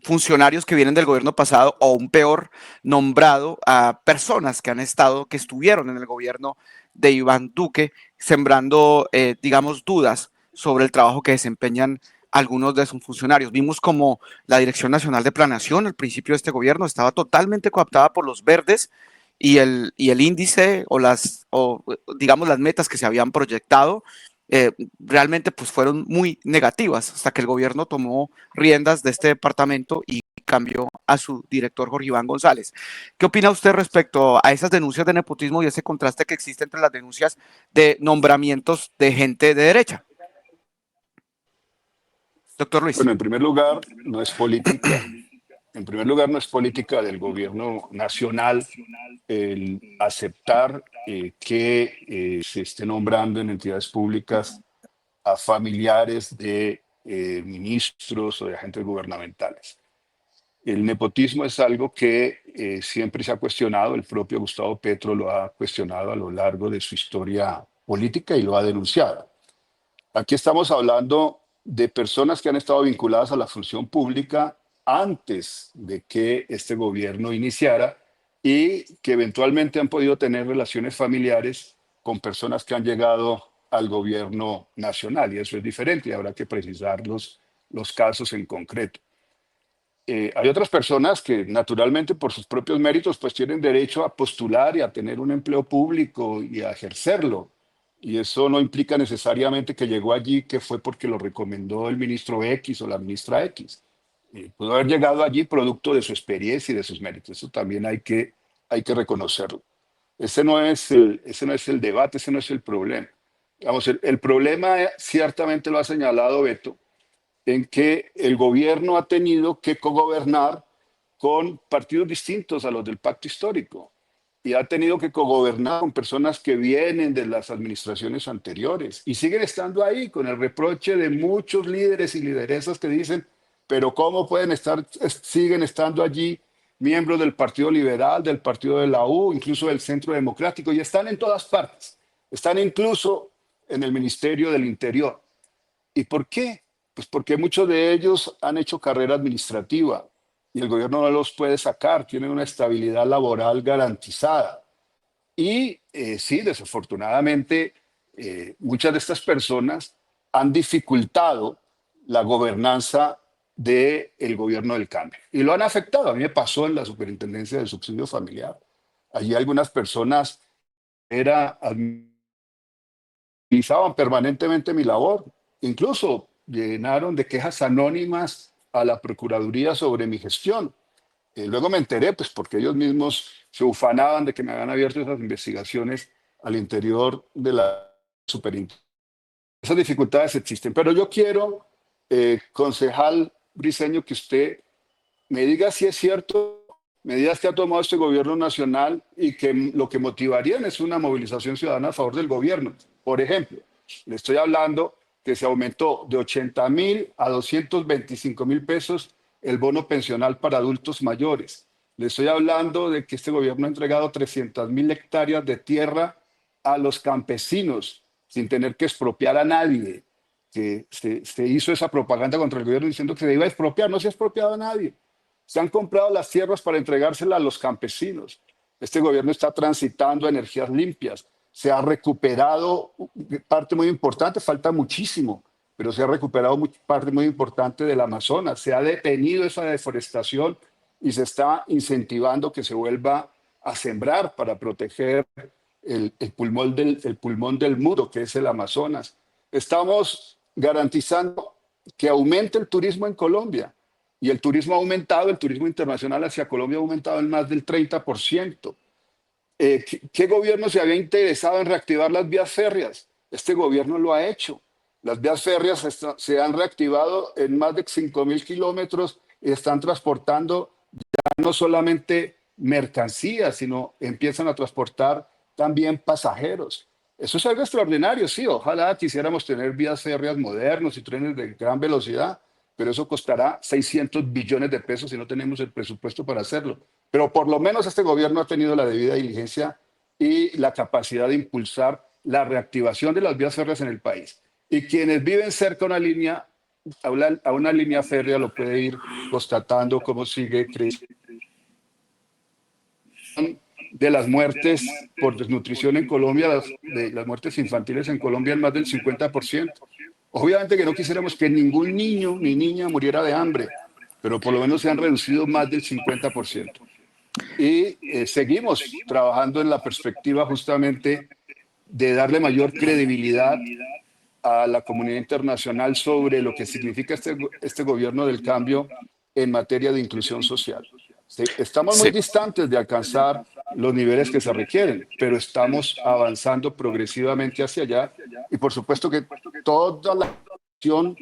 funcionarios que vienen del gobierno pasado o un peor, nombrado a personas que han estado, que estuvieron en el gobierno de Iván Duque, sembrando, digamos, dudas sobre el trabajo que desempeñan algunos de sus funcionarios. Vimos como la Dirección Nacional de Planeación, al principio de este gobierno, estaba totalmente cooptada por los verdes y el índice o digamos las metas que se habían proyectado realmente pues fueron muy negativas hasta que el gobierno tomó riendas de este departamento y cambió a su director Jorge Iván González. ¿Qué opina usted respecto a esas denuncias de nepotismo y ese contraste que existe entre las denuncias de nombramientos de gente de derecha? Doctor Luis.
Bueno, en primer lugar, no es política. En primer lugar, no es política del gobierno nacional el aceptar que se esté nombrando en entidades públicas a familiares de ministros o de agentes gubernamentales. El nepotismo es algo que siempre se ha cuestionado, el propio Gustavo Petro lo ha cuestionado a lo largo de su historia política y lo ha denunciado. Aquí estamos hablando de personas que han estado vinculadas a la función pública antes de que este gobierno iniciara y que eventualmente han podido tener relaciones familiares con personas que han llegado al gobierno nacional, y eso es diferente y habrá que precisar los casos en concreto. Hay otras personas que naturalmente por sus propios méritos pues tienen derecho a postular y a tener un empleo público y a ejercerlo. Y eso no implica necesariamente que llegó allí, que fue porque lo recomendó el ministro X o la ministra X. Pudo haber llegado allí producto de su experiencia y de sus méritos. Eso también hay que reconocerlo. Ese no es el debate, ese no es el problema. Vamos, el problema ciertamente lo ha señalado Beto, en que el gobierno ha tenido que cogobernar con partidos distintos a los del pacto histórico y ha tenido que cogobernar con personas que vienen de las administraciones anteriores y siguen estando ahí con el reproche de muchos líderes y lideresas que dicen, pero ¿cómo pueden siguen estando allí miembros del Partido Liberal, del Partido de la U, incluso del Centro Democrático, y están en todas partes, están incluso en el Ministerio del Interior? ¿Y por qué? Pues porque muchos de ellos han hecho carrera administrativa y el gobierno no los puede sacar, tienen una estabilidad laboral garantizada. Y sí, desafortunadamente, muchas de estas personas han dificultado la gobernanza del gobierno del cambio y lo han afectado. A mí me pasó en la superintendencia del subsidio familiar. Allí algunas personas administraban permanentemente mi labor, incluso llenaron de quejas anónimas a la Procuraduría sobre mi gestión. Luego me enteré, pues porque ellos mismos se ufanaban de que me habían abierto esas investigaciones al interior de la superintendencia. Esas dificultades existen, pero yo quiero, concejal Briceño, que usted me diga si es cierto medidas que ha tomado este gobierno nacional y que lo que motivarían es una movilización ciudadana a favor del gobierno. Por ejemplo, le estoy hablando que se aumentó de 80.000 a 225.000 pesos el bono pensional para adultos mayores. Le estoy hablando de que este gobierno ha entregado 300.000 hectáreas de tierra a los campesinos sin tener que expropiar a nadie. Que se hizo esa propaganda contra el gobierno diciendo que se iba a expropiar, no se ha expropiado a nadie. Se han comprado las tierras para entregárselas a los campesinos. Este gobierno está transitando energías limpias. Se ha recuperado parte muy importante, falta muchísimo, pero se ha recuperado parte muy importante del Amazonas. Se ha detenido esa deforestación y se está incentivando que se vuelva a sembrar para proteger el pulmón del mundo, que es el Amazonas. Estamos garantizando que aumente el turismo en Colombia. Y el turismo ha aumentado, el turismo internacional hacia Colombia ha aumentado en más del 30%. ¿Qué gobierno se había interesado en reactivar las vías férreas? Este gobierno lo ha hecho. Las vías férreas se han reactivado en más de 5.000 kilómetros y están transportando ya no solamente mercancías, sino empiezan a transportar también pasajeros. Eso es algo extraordinario, sí. Ojalá quisiéramos tener vías férreas modernos y trenes de gran velocidad, pero eso costará 600 billones de pesos si no tenemos el presupuesto para hacerlo. Pero por lo menos este gobierno ha tenido la debida diligencia y la capacidad de impulsar la reactivación de las vías férreas en el país. Y quienes viven cerca a una línea férrea lo puede ir constatando cómo sigue creciendo de las muertes por desnutrición en Colombia, de las muertes infantiles en Colombia en más del 50%. Obviamente que no quisiéramos que ningún niño ni niña muriera de hambre, pero por lo menos se han reducido más del 50%. Y seguimos trabajando en la perspectiva justamente de darle mayor credibilidad a la comunidad internacional sobre lo que significa este gobierno del cambio en materia de inclusión social. Estamos muy
Sí.
distantes de alcanzar los niveles que se requieren, pero estamos avanzando progresivamente hacia allá y por supuesto que toda la acción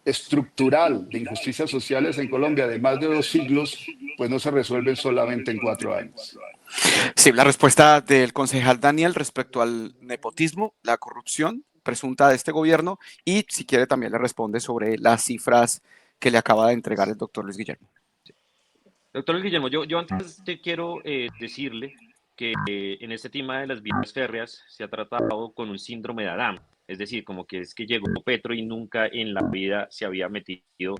estructural de injusticias sociales en Colombia de más de 2 siglos, pues no se resuelven solamente en 4 años.
Sí, la respuesta del concejal Daniel respecto al nepotismo, la corrupción presunta de este gobierno y si quiere también le responde sobre las cifras que le acaba de entregar el doctor Luis Guillermo.
Doctor Luis Guillermo, yo antes te quiero decirle que en este tema de las vías férreas se ha tratado con un síndrome de Adán, es decir, como que es que llegó Petro y nunca en la vida se había metido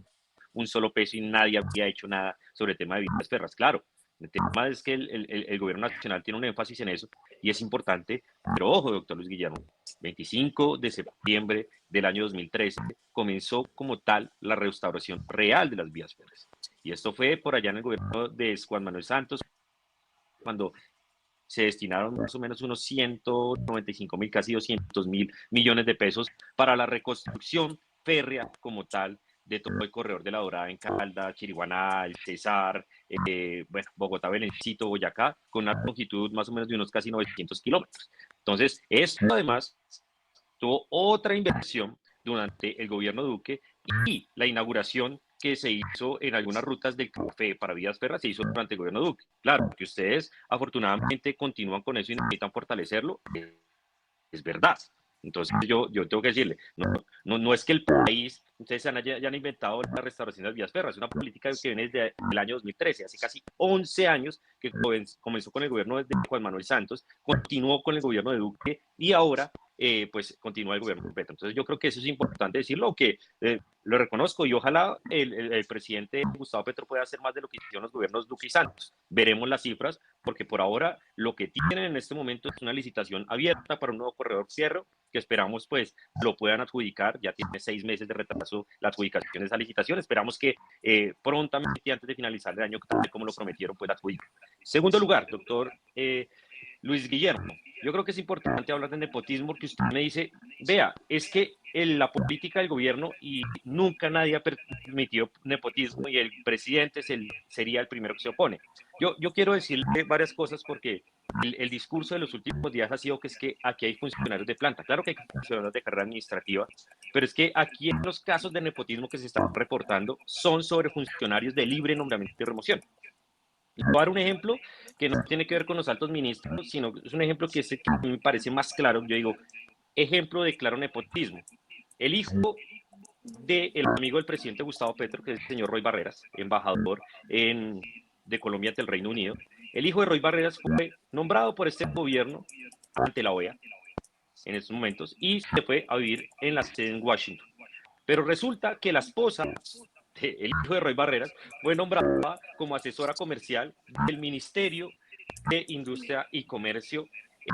un solo peso y nadie había hecho nada sobre el tema de vías férreas. Claro, el tema es que el gobierno nacional tiene un énfasis en eso y es importante, pero ojo, doctor Luis Guillermo, 25 de septiembre del año 2013 comenzó como tal la restauración real de las vías férreas. Y esto fue por allá en el gobierno de Juan Manuel Santos, cuando se destinaron más o menos unos 195.000, casi 200.000 millones de pesos para la reconstrucción férrea como tal de todo el corredor de la Dorada en Caldas, Chiriguaná, El Cesar, bueno, Bogotá, Beneficito, Boyacá, con una longitud más o menos de unos casi 900 kilómetros. Entonces, esto además tuvo otra inversión durante el gobierno Duque y la inauguración que se hizo en algunas rutas del café para vías férreas se hizo durante el gobierno Duque. Claro, que ustedes afortunadamente continúan con eso y necesitan fortalecerlo, es verdad. Entonces yo tengo que decirle, no es que el país, ustedes ya han inventado la restauración de las vías férreas, es una política que viene desde el año 2013, hace casi 11 años que comenzó con el gobierno de Juan Manuel Santos, continuó con el gobierno de Duque y ahora pues continúa el gobierno de Petro. Entonces yo creo que eso es importante decirlo, que lo reconozco y ojalá el presidente Gustavo Petro pueda hacer más de lo que hicieron los gobiernos Duque y Santos. Veremos las cifras, porque por ahora lo que tienen en este momento es una licitación abierta para un nuevo corredor fierro que esperamos pues lo puedan adjudicar. Ya tiene 6 meses de retraso la adjudicación de esa licitación. Esperamos que prontamente, antes de finalizar el año, tal como lo prometieron, pues la adjudiquen. Segundo lugar, doctor
Luis Guillermo, yo creo que es importante hablar de nepotismo porque usted me dice, vea, es que la política del gobierno y nunca nadie ha permitido nepotismo y el presidente sería el primero que se opone. Yo quiero decirle varias cosas porque el discurso de los últimos días ha sido que es que aquí hay funcionarios de planta. Claro que hay funcionarios de carrera administrativa, pero es que aquí en los casos de nepotismo que se están reportando son sobre funcionarios de libre nombramiento y remoción. Y voy a dar un ejemplo que no tiene que ver con los altos ministros, sino es un ejemplo que me parece más claro. Yo digo, ejemplo de claro nepotismo. El hijo del amigo del presidente Gustavo Petro, que es el señor Roy Barreras, embajador de Colombia ante el Reino Unido. El hijo de Roy Barreras fue nombrado por este gobierno ante la OEA en estos momentos y se fue a vivir en la sede en Washington. Pero resulta que la esposa el hijo de Roy Barreras fue nombrada como asesora comercial del Ministerio de Industria y Comercio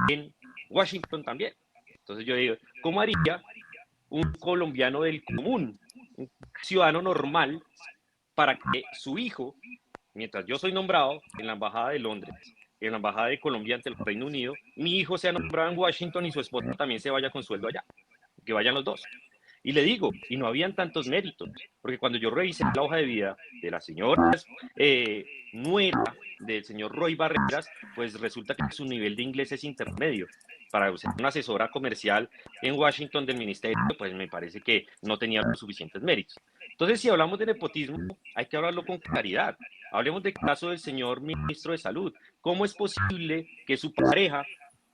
en Washington también. Entonces yo digo, ¿cómo haría un colombiano del común, un ciudadano normal, para que su hijo, mientras yo soy nombrado en la Embajada de Londres, en la Embajada de Colombia ante el Reino Unido, mi hijo sea nombrado en Washington y su esposa también se vaya con sueldo allá? Que vayan los dos. Y le digo, y no habían tantos méritos, porque cuando yo revisé la hoja de vida de la señora nuera del señor Roy Barreras, pues resulta que su nivel de inglés es intermedio. Para ser una asesora comercial en Washington del ministerio, pues me parece que no tenía los suficientes méritos. Entonces, si hablamos de nepotismo, hay que hablarlo con claridad. Hablemos del caso del señor ministro de Salud. ¿Cómo es posible que su pareja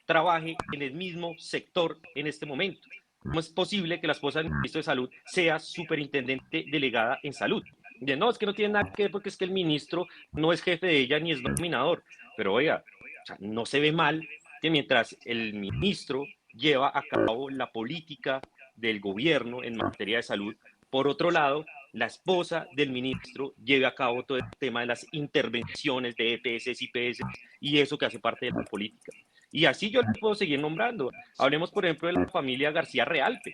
trabaje en el mismo sector en este momento? ¿Cómo es posible que la esposa del ministro de Salud sea superintendente delegada en salud? De, no, es que no tiene nada que ver porque es que el ministro no es jefe de ella ni es nominador. Pero oiga, o sea, no se ve mal que mientras el ministro lleva a cabo la política del gobierno en materia de salud, por otro lado, la esposa del ministro lleve a cabo todo el tema de las intervenciones de EPS, IPS y eso que hace parte de la política. Y así yo le puedo seguir nombrando. Hablemos, por ejemplo, de la familia García Realpe.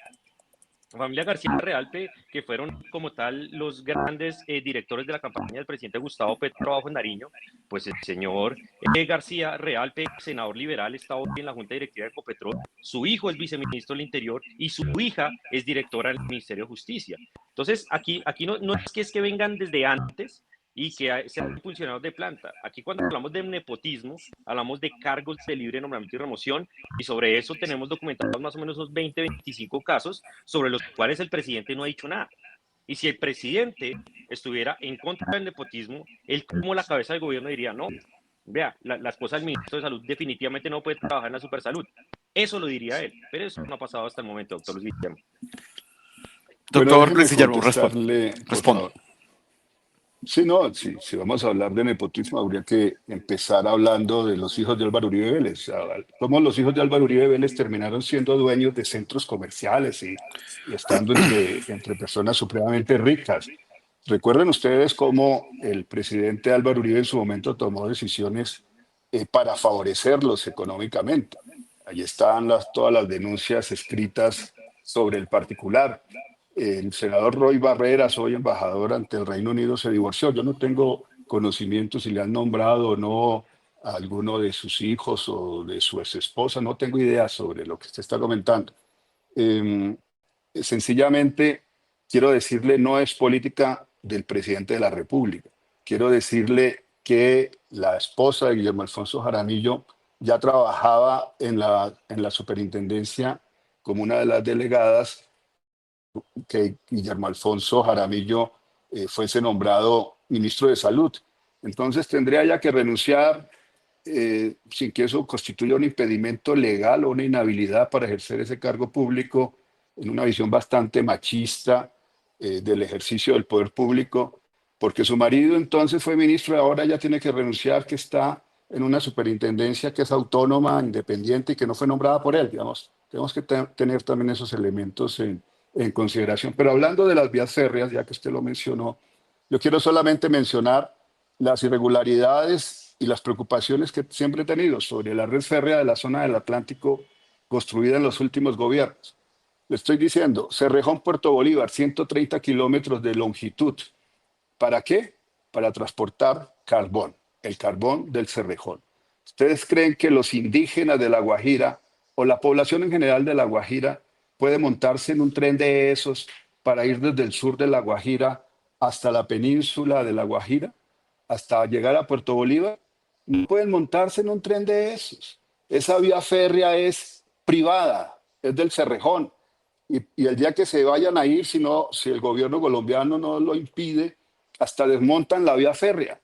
La familia García Realpe, que fueron como tal los grandes directores de la campaña del presidente Gustavo Petro bajo Nariño, pues el señor García Realpe, senador liberal, está hoy en la Junta Directiva de Ecopetrol, su hijo es viceministro del Interior y su hija es directora del Ministerio de Justicia. Entonces, aquí no es que vengan desde antes y que sean funcionarios de planta. Aquí cuando hablamos de nepotismo, hablamos de cargos de libre nombramiento y remoción, y sobre eso tenemos documentados más o menos unos 20, 25 casos sobre los cuales el presidente no ha dicho nada. Y si el presidente estuviera en contra del nepotismo, él como la cabeza del gobierno diría, no, vea, la esposa del ministro de Salud definitivamente no puede trabajar en la supersalud. Eso lo diría él, pero eso no ha pasado hasta el momento, doctor Luis Guillermo.
Bueno,
Doctor
déjeme
Luis Guillermo,
contestarle, por
respondo.
favor. Sí, no, si vamos a hablar de nepotismo, habría que empezar hablando de los hijos de Álvaro Uribe Vélez. Cómo los hijos de Álvaro Uribe Vélez terminaron siendo dueños de centros comerciales y estando entre personas supremamente ricas. Recuerden ustedes cómo el presidente Álvaro Uribe en su momento tomó decisiones para favorecerlos económicamente. Allí están todas las denuncias escritas sobre el particular. El senador Roy Barreras, hoy embajador ante el Reino Unido, se divorció. Yo no tengo conocimiento si le han nombrado o no a alguno de sus hijos o de su exesposa. No tengo idea sobre lo que usted está comentando. Sencillamente, quiero decirle, no es política del presidente de la República. Quiero decirle que la esposa de Guillermo Alfonso Jaramillo ya trabajaba en la superintendencia como una de las delegadas, que Guillermo Alfonso Jaramillo fuese nombrado ministro de Salud. Entonces tendría ya que renunciar sin que eso constituya un impedimento legal o una inhabilidad para ejercer ese cargo público, en una visión bastante machista del ejercicio del poder público, porque su marido entonces fue ministro y ahora ya tiene que renunciar, que está en una superintendencia que es autónoma, independiente y que no fue nombrada por él, digamos. Tenemos que tener también esos elementos en consideración. Pero hablando de las vías férreas, ya que usted lo mencionó, yo quiero solamente mencionar las irregularidades y las preocupaciones que siempre he tenido sobre la red férrea de la zona del Atlántico construida en los últimos gobiernos. Le estoy diciendo, Cerrejón-Puerto Bolívar, 130 kilómetros de longitud. ¿Para qué? Para transportar carbón, el carbón del Cerrejón. ¿Ustedes creen que los indígenas de La Guajira o la población en general de La Guajira puede montarse en un tren de esos para ir desde el sur de La Guajira hasta la península de La Guajira, hasta llegar a Puerto Bolívar? No pueden montarse en un tren de esos. Esa vía férrea es privada, es del Cerrejón. Y el día que se vayan a ir, si el gobierno colombiano no lo impide, hasta desmontan la vía férrea.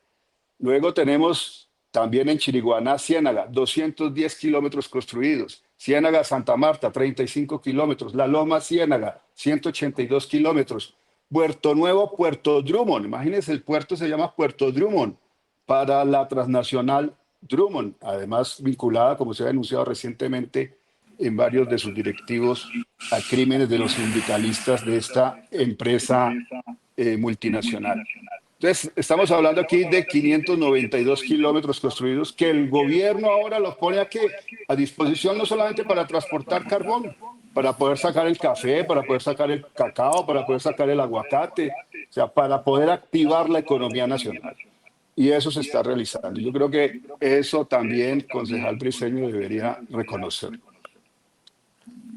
Luego tenemos también en Chiriguaná, Ciénaga, 210 kilómetros construidos. Ciénaga, Santa Marta, 35 kilómetros. La Loma, Ciénaga, 182 kilómetros. Puerto Nuevo, Puerto Drummond. Imagínense, el puerto se llama Puerto Drummond para la transnacional Drummond, además vinculada, como se ha denunciado recientemente, en varios de sus directivos a crímenes de los sindicalistas de esta empresa multinacional. Entonces, estamos hablando aquí de 592 kilómetros construidos que el gobierno ahora los pone aquí a disposición no solamente para transportar carbón, para poder sacar el café, para poder sacar el cacao, para poder sacar el aguacate, o sea, para poder activar la economía nacional. Y eso se está realizando. Yo creo que eso también, concejal Briceño, debería reconocer.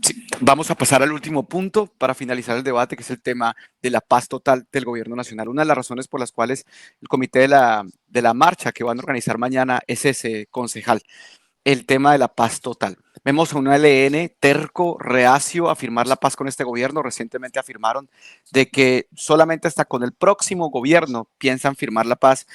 Sí, vamos a pasar al último punto para finalizar el debate, que es el tema de la paz total del gobierno nacional. Una de las razones por las cuales el comité de la marcha que van a organizar mañana es ese, concejal, el tema de la paz total. Vemos a un ELN terco, reacio a firmar la paz con este gobierno. Recientemente afirmaron de que solamente hasta con el próximo gobierno piensan firmar la paz,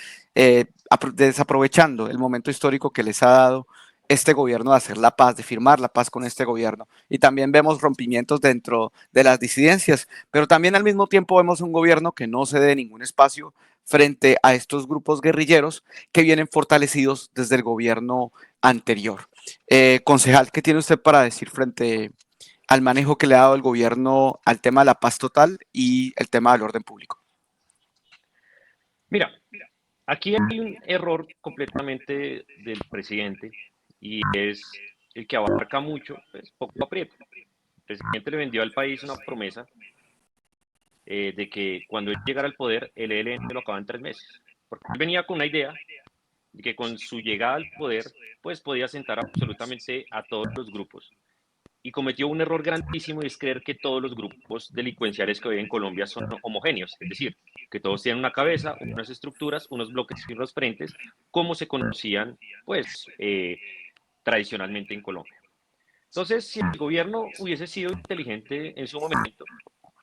desaprovechando el momento histórico que les ha dado este gobierno de hacer la paz, de firmar la paz con este gobierno. Y también vemos rompimientos dentro de las disidencias, pero también al mismo tiempo vemos un gobierno que no cede ningún espacio frente a estos grupos guerrilleros que vienen fortalecidos desde el gobierno anterior. Concejal, ¿qué tiene usted para decir frente al manejo que le ha dado el gobierno al tema de la paz total y el tema del orden público?
Mira, aquí hay un error completamente del presidente y es el que abarca mucho, pues poco aprieta. El presidente le vendió al país una promesa de que cuando él llegara al poder, el ELN lo acababa en 3 meses. Porque él venía con una idea de que con su llegada al poder, pues podía sentar absolutamente a todos los grupos. Y cometió un error grandísimo y es creer que todos los grupos delincuenciales que hoy en Colombia son homogéneos, es decir, que todos tienen una cabeza, unas estructuras, unos bloques y unos frentes, como se conocían, pues, tradicionalmente en Colombia. Entonces, si el gobierno hubiese sido inteligente en su momento,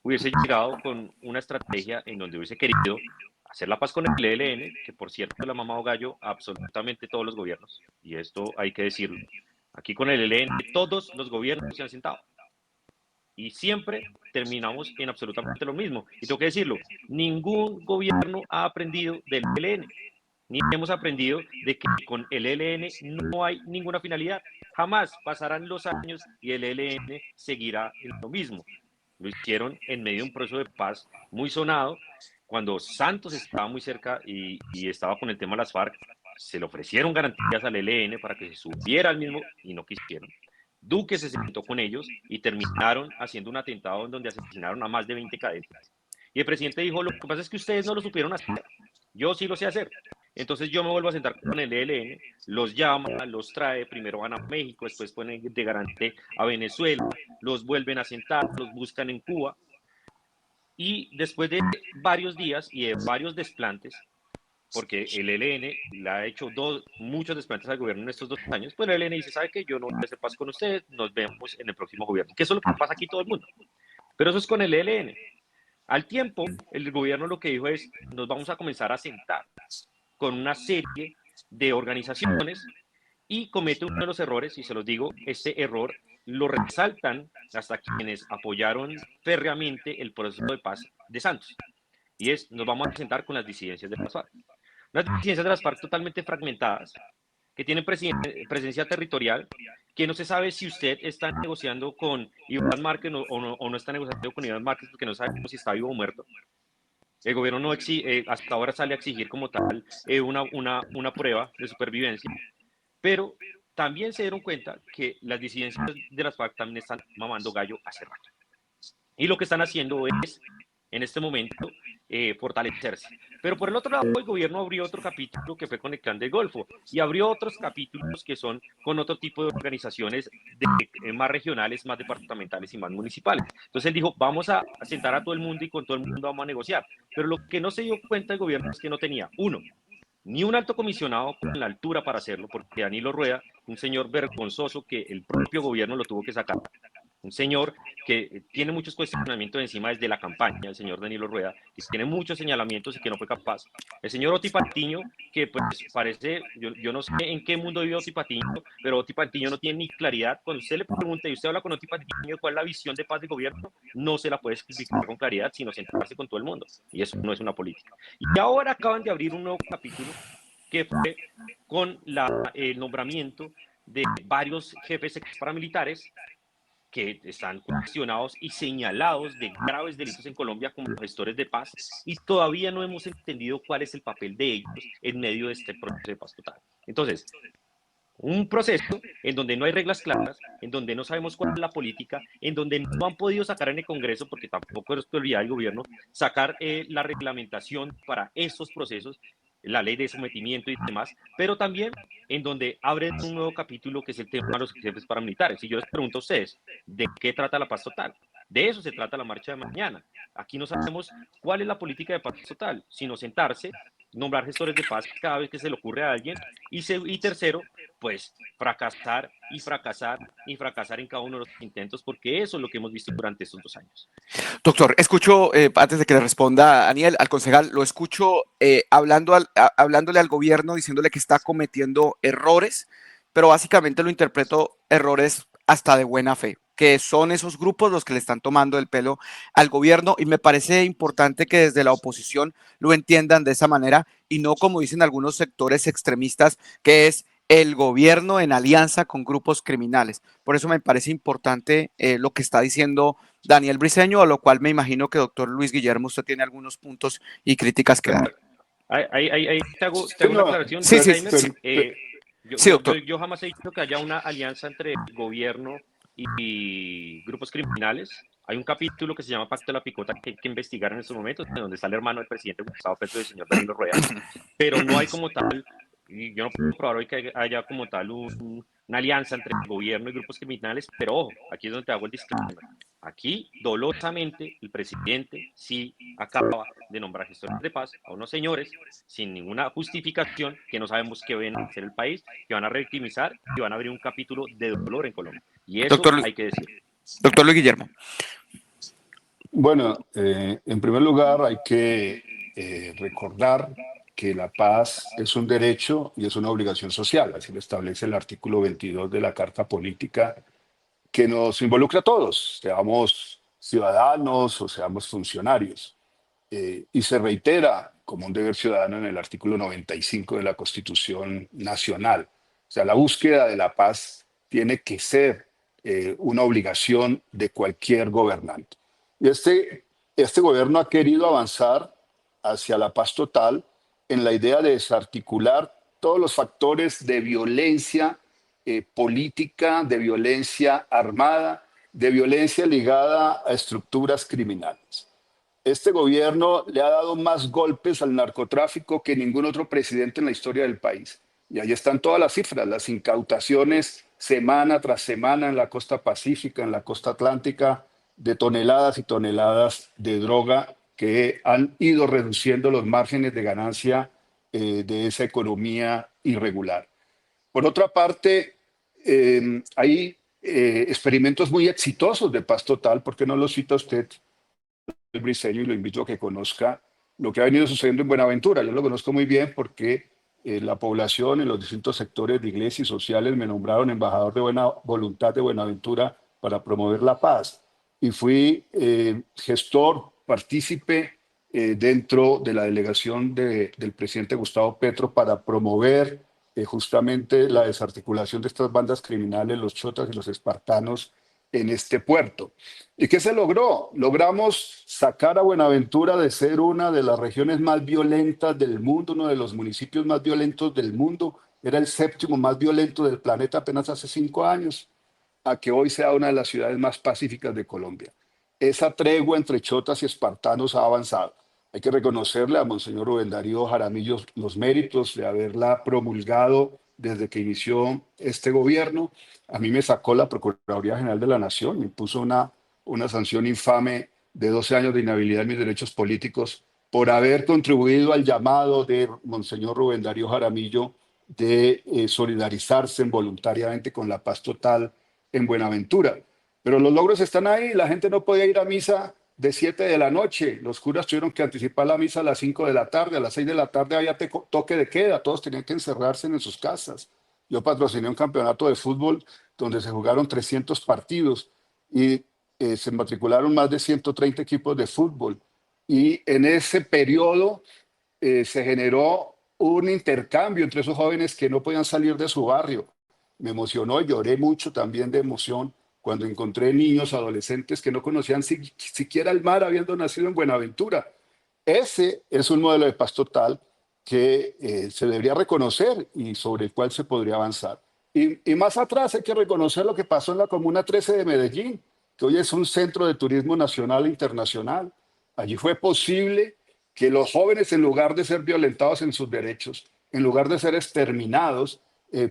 hubiese llegado con una estrategia en donde hubiese querido hacer la paz con el ELN, que por cierto le ha mamado gallo a absolutamente todos los gobiernos, y esto hay que decirlo. Aquí con el ELN todos los gobiernos se han sentado y siempre terminamos en absolutamente lo mismo. Y tengo que decirlo, ningún gobierno ha aprendido del ELN, ni hemos aprendido de que con el ELN no hay ninguna finalidad. Jamás pasarán los años y el ELN seguirá en lo mismo. Lo hicieron en medio de un proceso de paz muy sonado, cuando Santos estaba muy cerca y estaba con el tema de las FARC, se le ofrecieron garantías al ELN para que se subiera al mismo y no quisieron. Duque se sentó con ellos y terminaron haciendo un atentado en donde asesinaron a más de 20 cadetes. Y el presidente dijo, lo que pasa es que ustedes no lo supieron hacer, yo sí lo sé hacer. Entonces yo me vuelvo a sentar con el ELN, los llama, los trae, primero van a México, después ponen de garante a Venezuela, los vuelven a sentar, los buscan en Cuba. Y después de varios días y de varios desplantes, porque el ELN le ha hecho muchos desplantes al gobierno en estos 2 años, pues el ELN dice, ¿sabe qué? Yo no voy a hacer paz con ustedes, nos vemos en el próximo gobierno. Que eso es lo que pasa aquí todo el mundo. Pero eso es con el ELN. Al tiempo, el gobierno lo que dijo es, nos vamos a comenzar a sentar con una serie de organizaciones y comete uno de los errores, y se los digo, este error lo resaltan hasta quienes apoyaron férreamente el proceso de paz de Santos. Y es, nos vamos a sentar con las disidencias de las FARC. Unas disidencias de las FARC totalmente fragmentadas, que tienen presencia territorial, que no se sabe si usted está negociando con Iván Márquez o no está negociando con Iván Márquez porque no sabemos si está vivo o muerto. El gobierno no hasta ahora sale a exigir como tal una prueba de supervivencia, pero también se dieron cuenta que las disidencias de las FARC también están mamando gallo hace rato. Y lo que están haciendo es en este momento fortalecerse. Pero por el otro lado, el gobierno abrió otro capítulo que fue con el Clan del Golfo y abrió otros capítulos que son con otro tipo de organizaciones más regionales, más departamentales y más municipales. Entonces él dijo, vamos a sentar a todo el mundo y con todo el mundo vamos a negociar. Pero lo que no se dio cuenta el gobierno es que no tenía, uno, ni un alto comisionado con la altura para hacerlo, porque Danilo Rueda, un señor vergonzoso que el propio gobierno lo tuvo que sacar, un señor que tiene muchos cuestionamientos encima desde la campaña, el señor Danilo Rueda, que tiene muchos señalamientos y que no fue capaz. El señor Oti Patiño, que pues parece, yo no sé en qué mundo vive Oti Patiño, pero Oti Patiño no tiene ni claridad. Cuando usted le pregunta y usted habla con Oti Patiño cuál es la visión de paz del gobierno, no se la puede explicar con claridad, sino sentarse con todo el mundo. Y eso no es una política. Y ahora acaban de abrir un nuevo capítulo que fue con el nombramiento de varios jefes paramilitares que están cuestionados y señalados de graves delitos en Colombia como gestores de paz, y todavía no hemos entendido cuál es el papel de ellos en medio de este proceso de paz total. Entonces, un proceso en donde no hay reglas claras, en donde no sabemos cuál es la política, en donde no han podido sacar en el Congreso, porque tampoco es prioridad del gobierno, sacar la reglamentación para estos procesos, la ley de sometimiento y demás, pero también en donde abren un nuevo capítulo que es el tema de los jefes paramilitares. Y yo les pregunto a ustedes, ¿de qué trata la paz total? De eso se trata la marcha de mañana. Aquí no sabemos cuál es la política de paz total, sino sentarse, nombrar gestores de paz cada vez que se le ocurre a alguien, y tercero, pues fracasar y fracasar y fracasar en cada uno de los intentos, porque eso es lo que hemos visto durante estos 2 años.
Doctor, escucho, antes de que le responda Daniel, al concejal, lo escucho hablándole al gobierno, diciéndole que está cometiendo errores, pero básicamente lo interpreto errores hasta de buena fe, que son esos grupos los que le están tomando el pelo al gobierno, y me parece importante que desde la oposición lo entiendan de esa manera y no como dicen algunos sectores extremistas, que es el gobierno en alianza con grupos criminales. Por eso me parece importante lo que está diciendo Daniel Briceño, a lo cual me imagino que doctor Luis Guillermo, usted tiene algunos puntos y críticas que dar.
Ahí te hago una aclaración.
Sí, sí,
Jaime,
sí. Sí, doctor.
Yo jamás he dicho que haya una alianza entre el gobierno y grupos criminales. Hay un capítulo que se llama Pacto de la Picota que hay que investigar en estos momentos, donde está el hermano del presidente Gustavo Petro y el señor Danilo Rueda, pero no hay como tal, y yo no puedo probar hoy que haya como tal una alianza entre el gobierno y grupos criminales, pero ojo, aquí es donde te hago el disclaimer. Aquí, dolosamente, el presidente sí acaba de nombrar gestores de paz a unos señores sin ninguna justificación que no sabemos qué van a hacer el país, que van a revictimizar y van a abrir un capítulo de dolor en Colombia. Y eso hay que decirlo.
Doctor Luis Guillermo.
Bueno, en primer lugar hay que recordar que la paz es un derecho y es una obligación social, así lo establece el artículo 22 de la Carta Política, que nos involucra a todos, seamos ciudadanos o seamos funcionarios. Y se reitera como un deber ciudadano en el artículo 95 de la Constitución Nacional. O sea, la búsqueda de la paz tiene que ser una obligación de cualquier gobernante. Y este gobierno ha querido avanzar hacia la paz total en la idea de desarticular todos los factores de violencia política, de violencia armada, de violencia ligada a estructuras criminales. Este gobierno le ha dado más golpes al narcotráfico que ningún otro presidente en la historia del país. Y ahí están todas las cifras, las incautaciones semana tras semana en la costa pacífica, en la costa atlántica, de toneladas y toneladas de droga que han ido reduciendo los márgenes de ganancia de esa economía irregular. Por otra parte, hay experimentos muy exitosos de paz total. ¿Por qué no lo cita usted, el Briceño? Y lo invito a que conozca lo que ha venido sucediendo en Buenaventura. Yo lo conozco muy bien porque la población en los distintos sectores de iglesia y sociales me nombraron embajador de buena voluntad de Buenaventura para promover la paz. Y fui gestor, partícipe dentro de la delegación del presidente Gustavo Petro para promover justamente la desarticulación de estas bandas criminales, los chotas y los espartanos en este puerto. ¿Y qué se logró? Logramos sacar a Buenaventura de ser una de las regiones más violentas del mundo, uno de los municipios más violentos del mundo. Era el 7º más violento del planeta apenas hace 5 años, a que hoy sea una de las ciudades más pacíficas de Colombia. esa tregua entre chotas y espartanos ha avanzado. Hay que reconocerle a Monseñor Rubén Darío Jaramillo los méritos de haberla promulgado desde que inició este gobierno. A mí me sacó la Procuraduría General de la Nación, me puso una sanción infame de 12 años de inhabilidad en mis derechos políticos por haber contribuido al llamado de Monseñor Rubén Darío Jaramillo de solidarizarse voluntariamente con la paz total en Buenaventura. Pero los logros están ahí, la gente no podía ir a misa de 7 de la noche, los curas tuvieron que anticipar la misa a las 5 de la tarde, a las 6 de la tarde había toque de queda, todos tenían que encerrarse en sus casas. Yo patrociné un campeonato de fútbol donde se jugaron 300 partidos y se matricularon más de 130 equipos de fútbol. Y en ese periodo se generó un intercambio entre esos jóvenes que no podían salir de su barrio. Me emocionó, lloré mucho también de emoción cuando encontré niños, adolescentes que no conocían siquiera el mar habiendo nacido en Buenaventura. Ese es un modelo de paz total que se debería reconocer y sobre el cual se podría avanzar. Y más atrás hay que reconocer lo que pasó en la Comuna 13 de Medellín, que hoy es un centro de turismo nacional e internacional. Allí fue posible que los jóvenes, en lugar de ser violentados en sus derechos, en lugar de ser exterminados,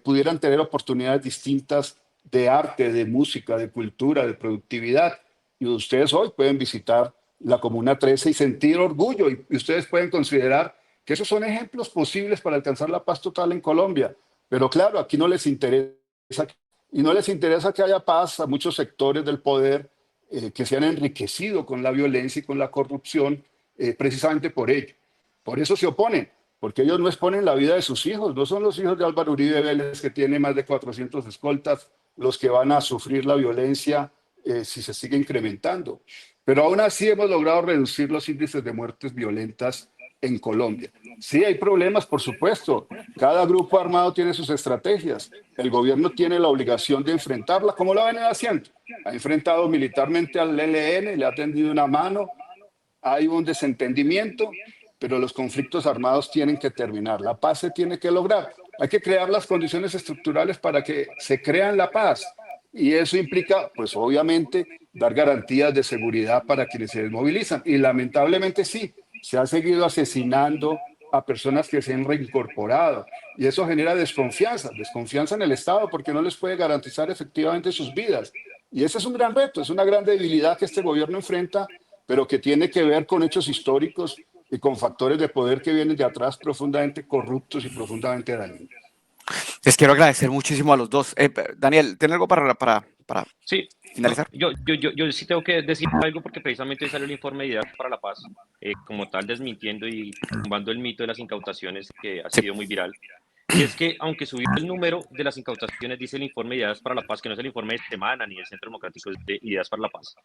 pudieran tener oportunidades distintas de arte, de música, de cultura, de productividad. Y ustedes hoy pueden visitar la Comuna 13 y sentir orgullo. Y ustedes pueden considerar que esos son ejemplos posibles para alcanzar la paz total en Colombia. Pero claro, aquí no les interesa. Y no les interesa que haya paz a muchos sectores del poder que se han enriquecido con la violencia y con la corrupción precisamente por ello. Por eso se oponen, porque ellos no exponen la vida de sus hijos, no son los hijos de Álvaro Uribe Vélez, que tiene más de 400 escoltas, los que van a sufrir la violencia si se sigue incrementando. Pero aún así hemos logrado reducir los índices de muertes violentas en Colombia. Sí, hay problemas, por supuesto. Cada grupo armado tiene sus estrategias. El gobierno tiene la obligación de enfrentarla, como lo vienen haciendo. Ha enfrentado militarmente al ELN, le ha tendido una mano, hay un desentendimiento, pero los conflictos armados tienen que terminar. La paz se tiene que lograr. Hay que crear las condiciones estructurales para que se crean la paz. Y eso implica, pues obviamente, dar garantías de seguridad para quienes se desmovilizan. Y lamentablemente sí, se ha seguido asesinando a personas que se han reincorporado. Y eso genera desconfianza en el Estado porque no les puede garantizar efectivamente sus vidas. Y ese es un gran reto, es una gran debilidad que este gobierno enfrenta, pero que tiene que ver con hechos históricos y con factores de poder que vienen de atrás profundamente corruptos y profundamente dañinos.
Les quiero agradecer muchísimo a los dos. Daniel, ¿tiene algo para
Sí,
finalizar?
no, yo sí tengo que decir algo porque precisamente hoy salió el informe de Ideas para la Paz, como tal desmintiendo y tumbando el mito de las incautaciones que ha sido muy viral. Y es que, aunque subió el número de las incautaciones, dice el informe de Ideas para la Paz, que no es el informe de semana ni del Centro Democrático de Ideas para la Paz.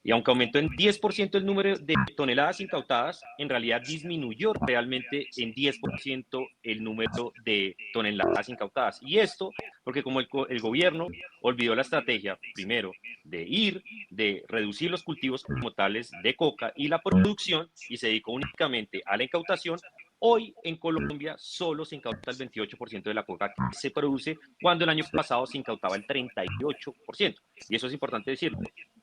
Y aunque aumentó en 10% el número de toneladas incautadas, en realidad disminuyó realmente en 10% el número de toneladas incautadas. Y esto porque como el gobierno olvidó la estrategia, primero, de reducir los cultivos como tales de coca y la producción, y se dedicó únicamente a la incautación. Hoy en Colombia solo se incauta el 28% de la coca que se produce, cuando el año pasado se incautaba el 38%. Y eso es importante decirlo.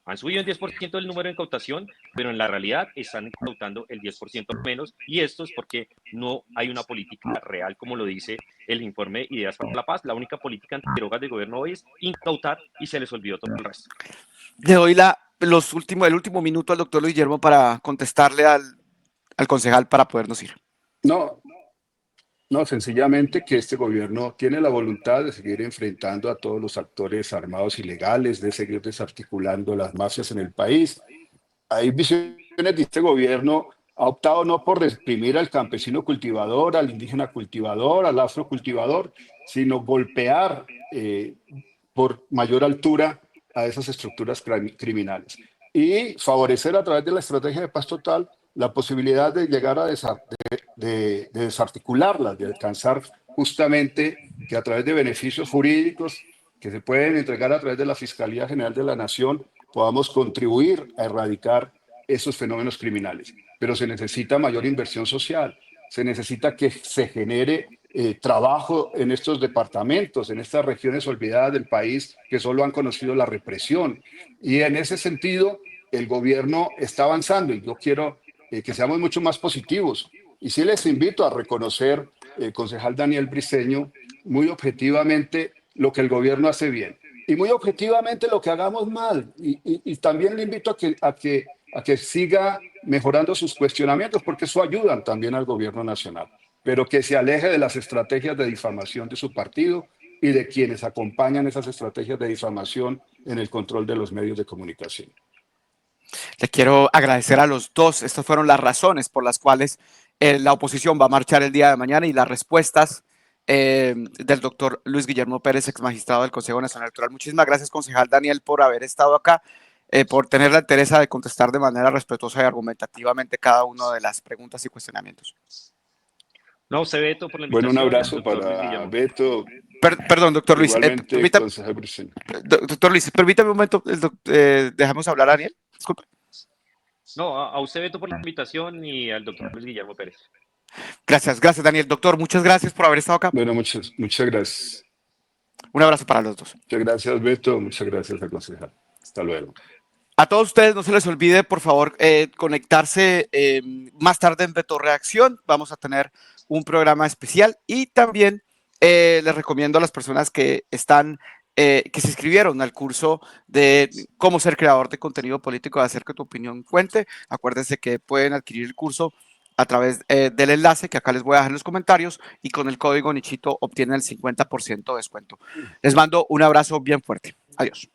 Han subido en 10% el número de incautación, pero en la realidad están incautando el 10% menos, y esto es porque no hay una política real, como lo dice el informe Ideas para la Paz. La única política antidrogas del gobierno hoy es incautar y se les olvidó todo el resto.
Le doy el último minuto al doctor Luis Guillermo para contestarle al concejal para podernos ir.
No, sencillamente que este gobierno tiene la voluntad de seguir enfrentando a todos los actores armados ilegales, de seguir desarticulando las mafias en el país. Hay visiones de este gobierno, ha optado no por reprimir al campesino cultivador, al indígena cultivador, al afrocultivador, sino golpear por mayor altura a esas estructuras criminales y favorecer a través de la estrategia de paz total la posibilidad de llegar a desarticularlas, de alcanzar justamente que a través de beneficios jurídicos que se pueden entregar a través de la Fiscalía General de la Nación podamos contribuir a erradicar esos fenómenos criminales. Pero se necesita mayor inversión social, se necesita que se genere trabajo en estos departamentos, en estas regiones olvidadas del país que solo han conocido la represión. Y en ese sentido, el gobierno está avanzando y yo quiero que seamos mucho más positivos. Y sí les invito a reconocer, concejal Daniel Briceño, muy objetivamente lo que el gobierno hace bien y muy objetivamente lo que hagamos mal. Y también le invito a que siga mejorando sus cuestionamientos, porque eso ayuda también al gobierno nacional, pero que se aleje de las estrategias de difamación de su partido y de quienes acompañan esas estrategias de difamación en el control de los medios de comunicación.
Le quiero agradecer a los dos. Estas fueron las razones por las cuales la oposición va a marchar el día de mañana y las respuestas del doctor Luis Guillermo Pérez, ex magistrado del Consejo Nacional Electoral. Muchísimas gracias, concejal Daniel, por haber estado acá, por tener la entereza de contestar de manera respetuosa y argumentativamente cada una de las preguntas y cuestionamientos.
No, a usted, Beto, por la
Bueno, un
invitación.
abrazo
Doctor Luis
para
Guillermo.
Beto.
Perdón, doctor Luis.
Igualmente, concejal Briceño.
Doctor Luis, permítame un momento. Dejamos hablar a Daniel. Disculpe.
No, a usted, Beto, por la invitación y al doctor Luis Guillermo Pérez.
Gracias, Daniel. Doctor, muchas gracias por haber estado acá.
Bueno, muchas gracias.
Un abrazo para los dos.
Muchas gracias, Beto. Muchas gracias al concejal. Hasta luego.
A todos ustedes, no se les olvide, por favor, conectarse más tarde en Beto Reacción. Vamos a tener un programa especial y también les recomiendo a las personas que que se inscribieron al curso de cómo ser creador de contenido político, de hacer que tu opinión cuente. Acuérdense que pueden adquirir el curso a través del enlace que acá les voy a dejar en los comentarios y con el código Nichito obtienen el 50% de descuento. Les mando un abrazo bien fuerte. Adiós.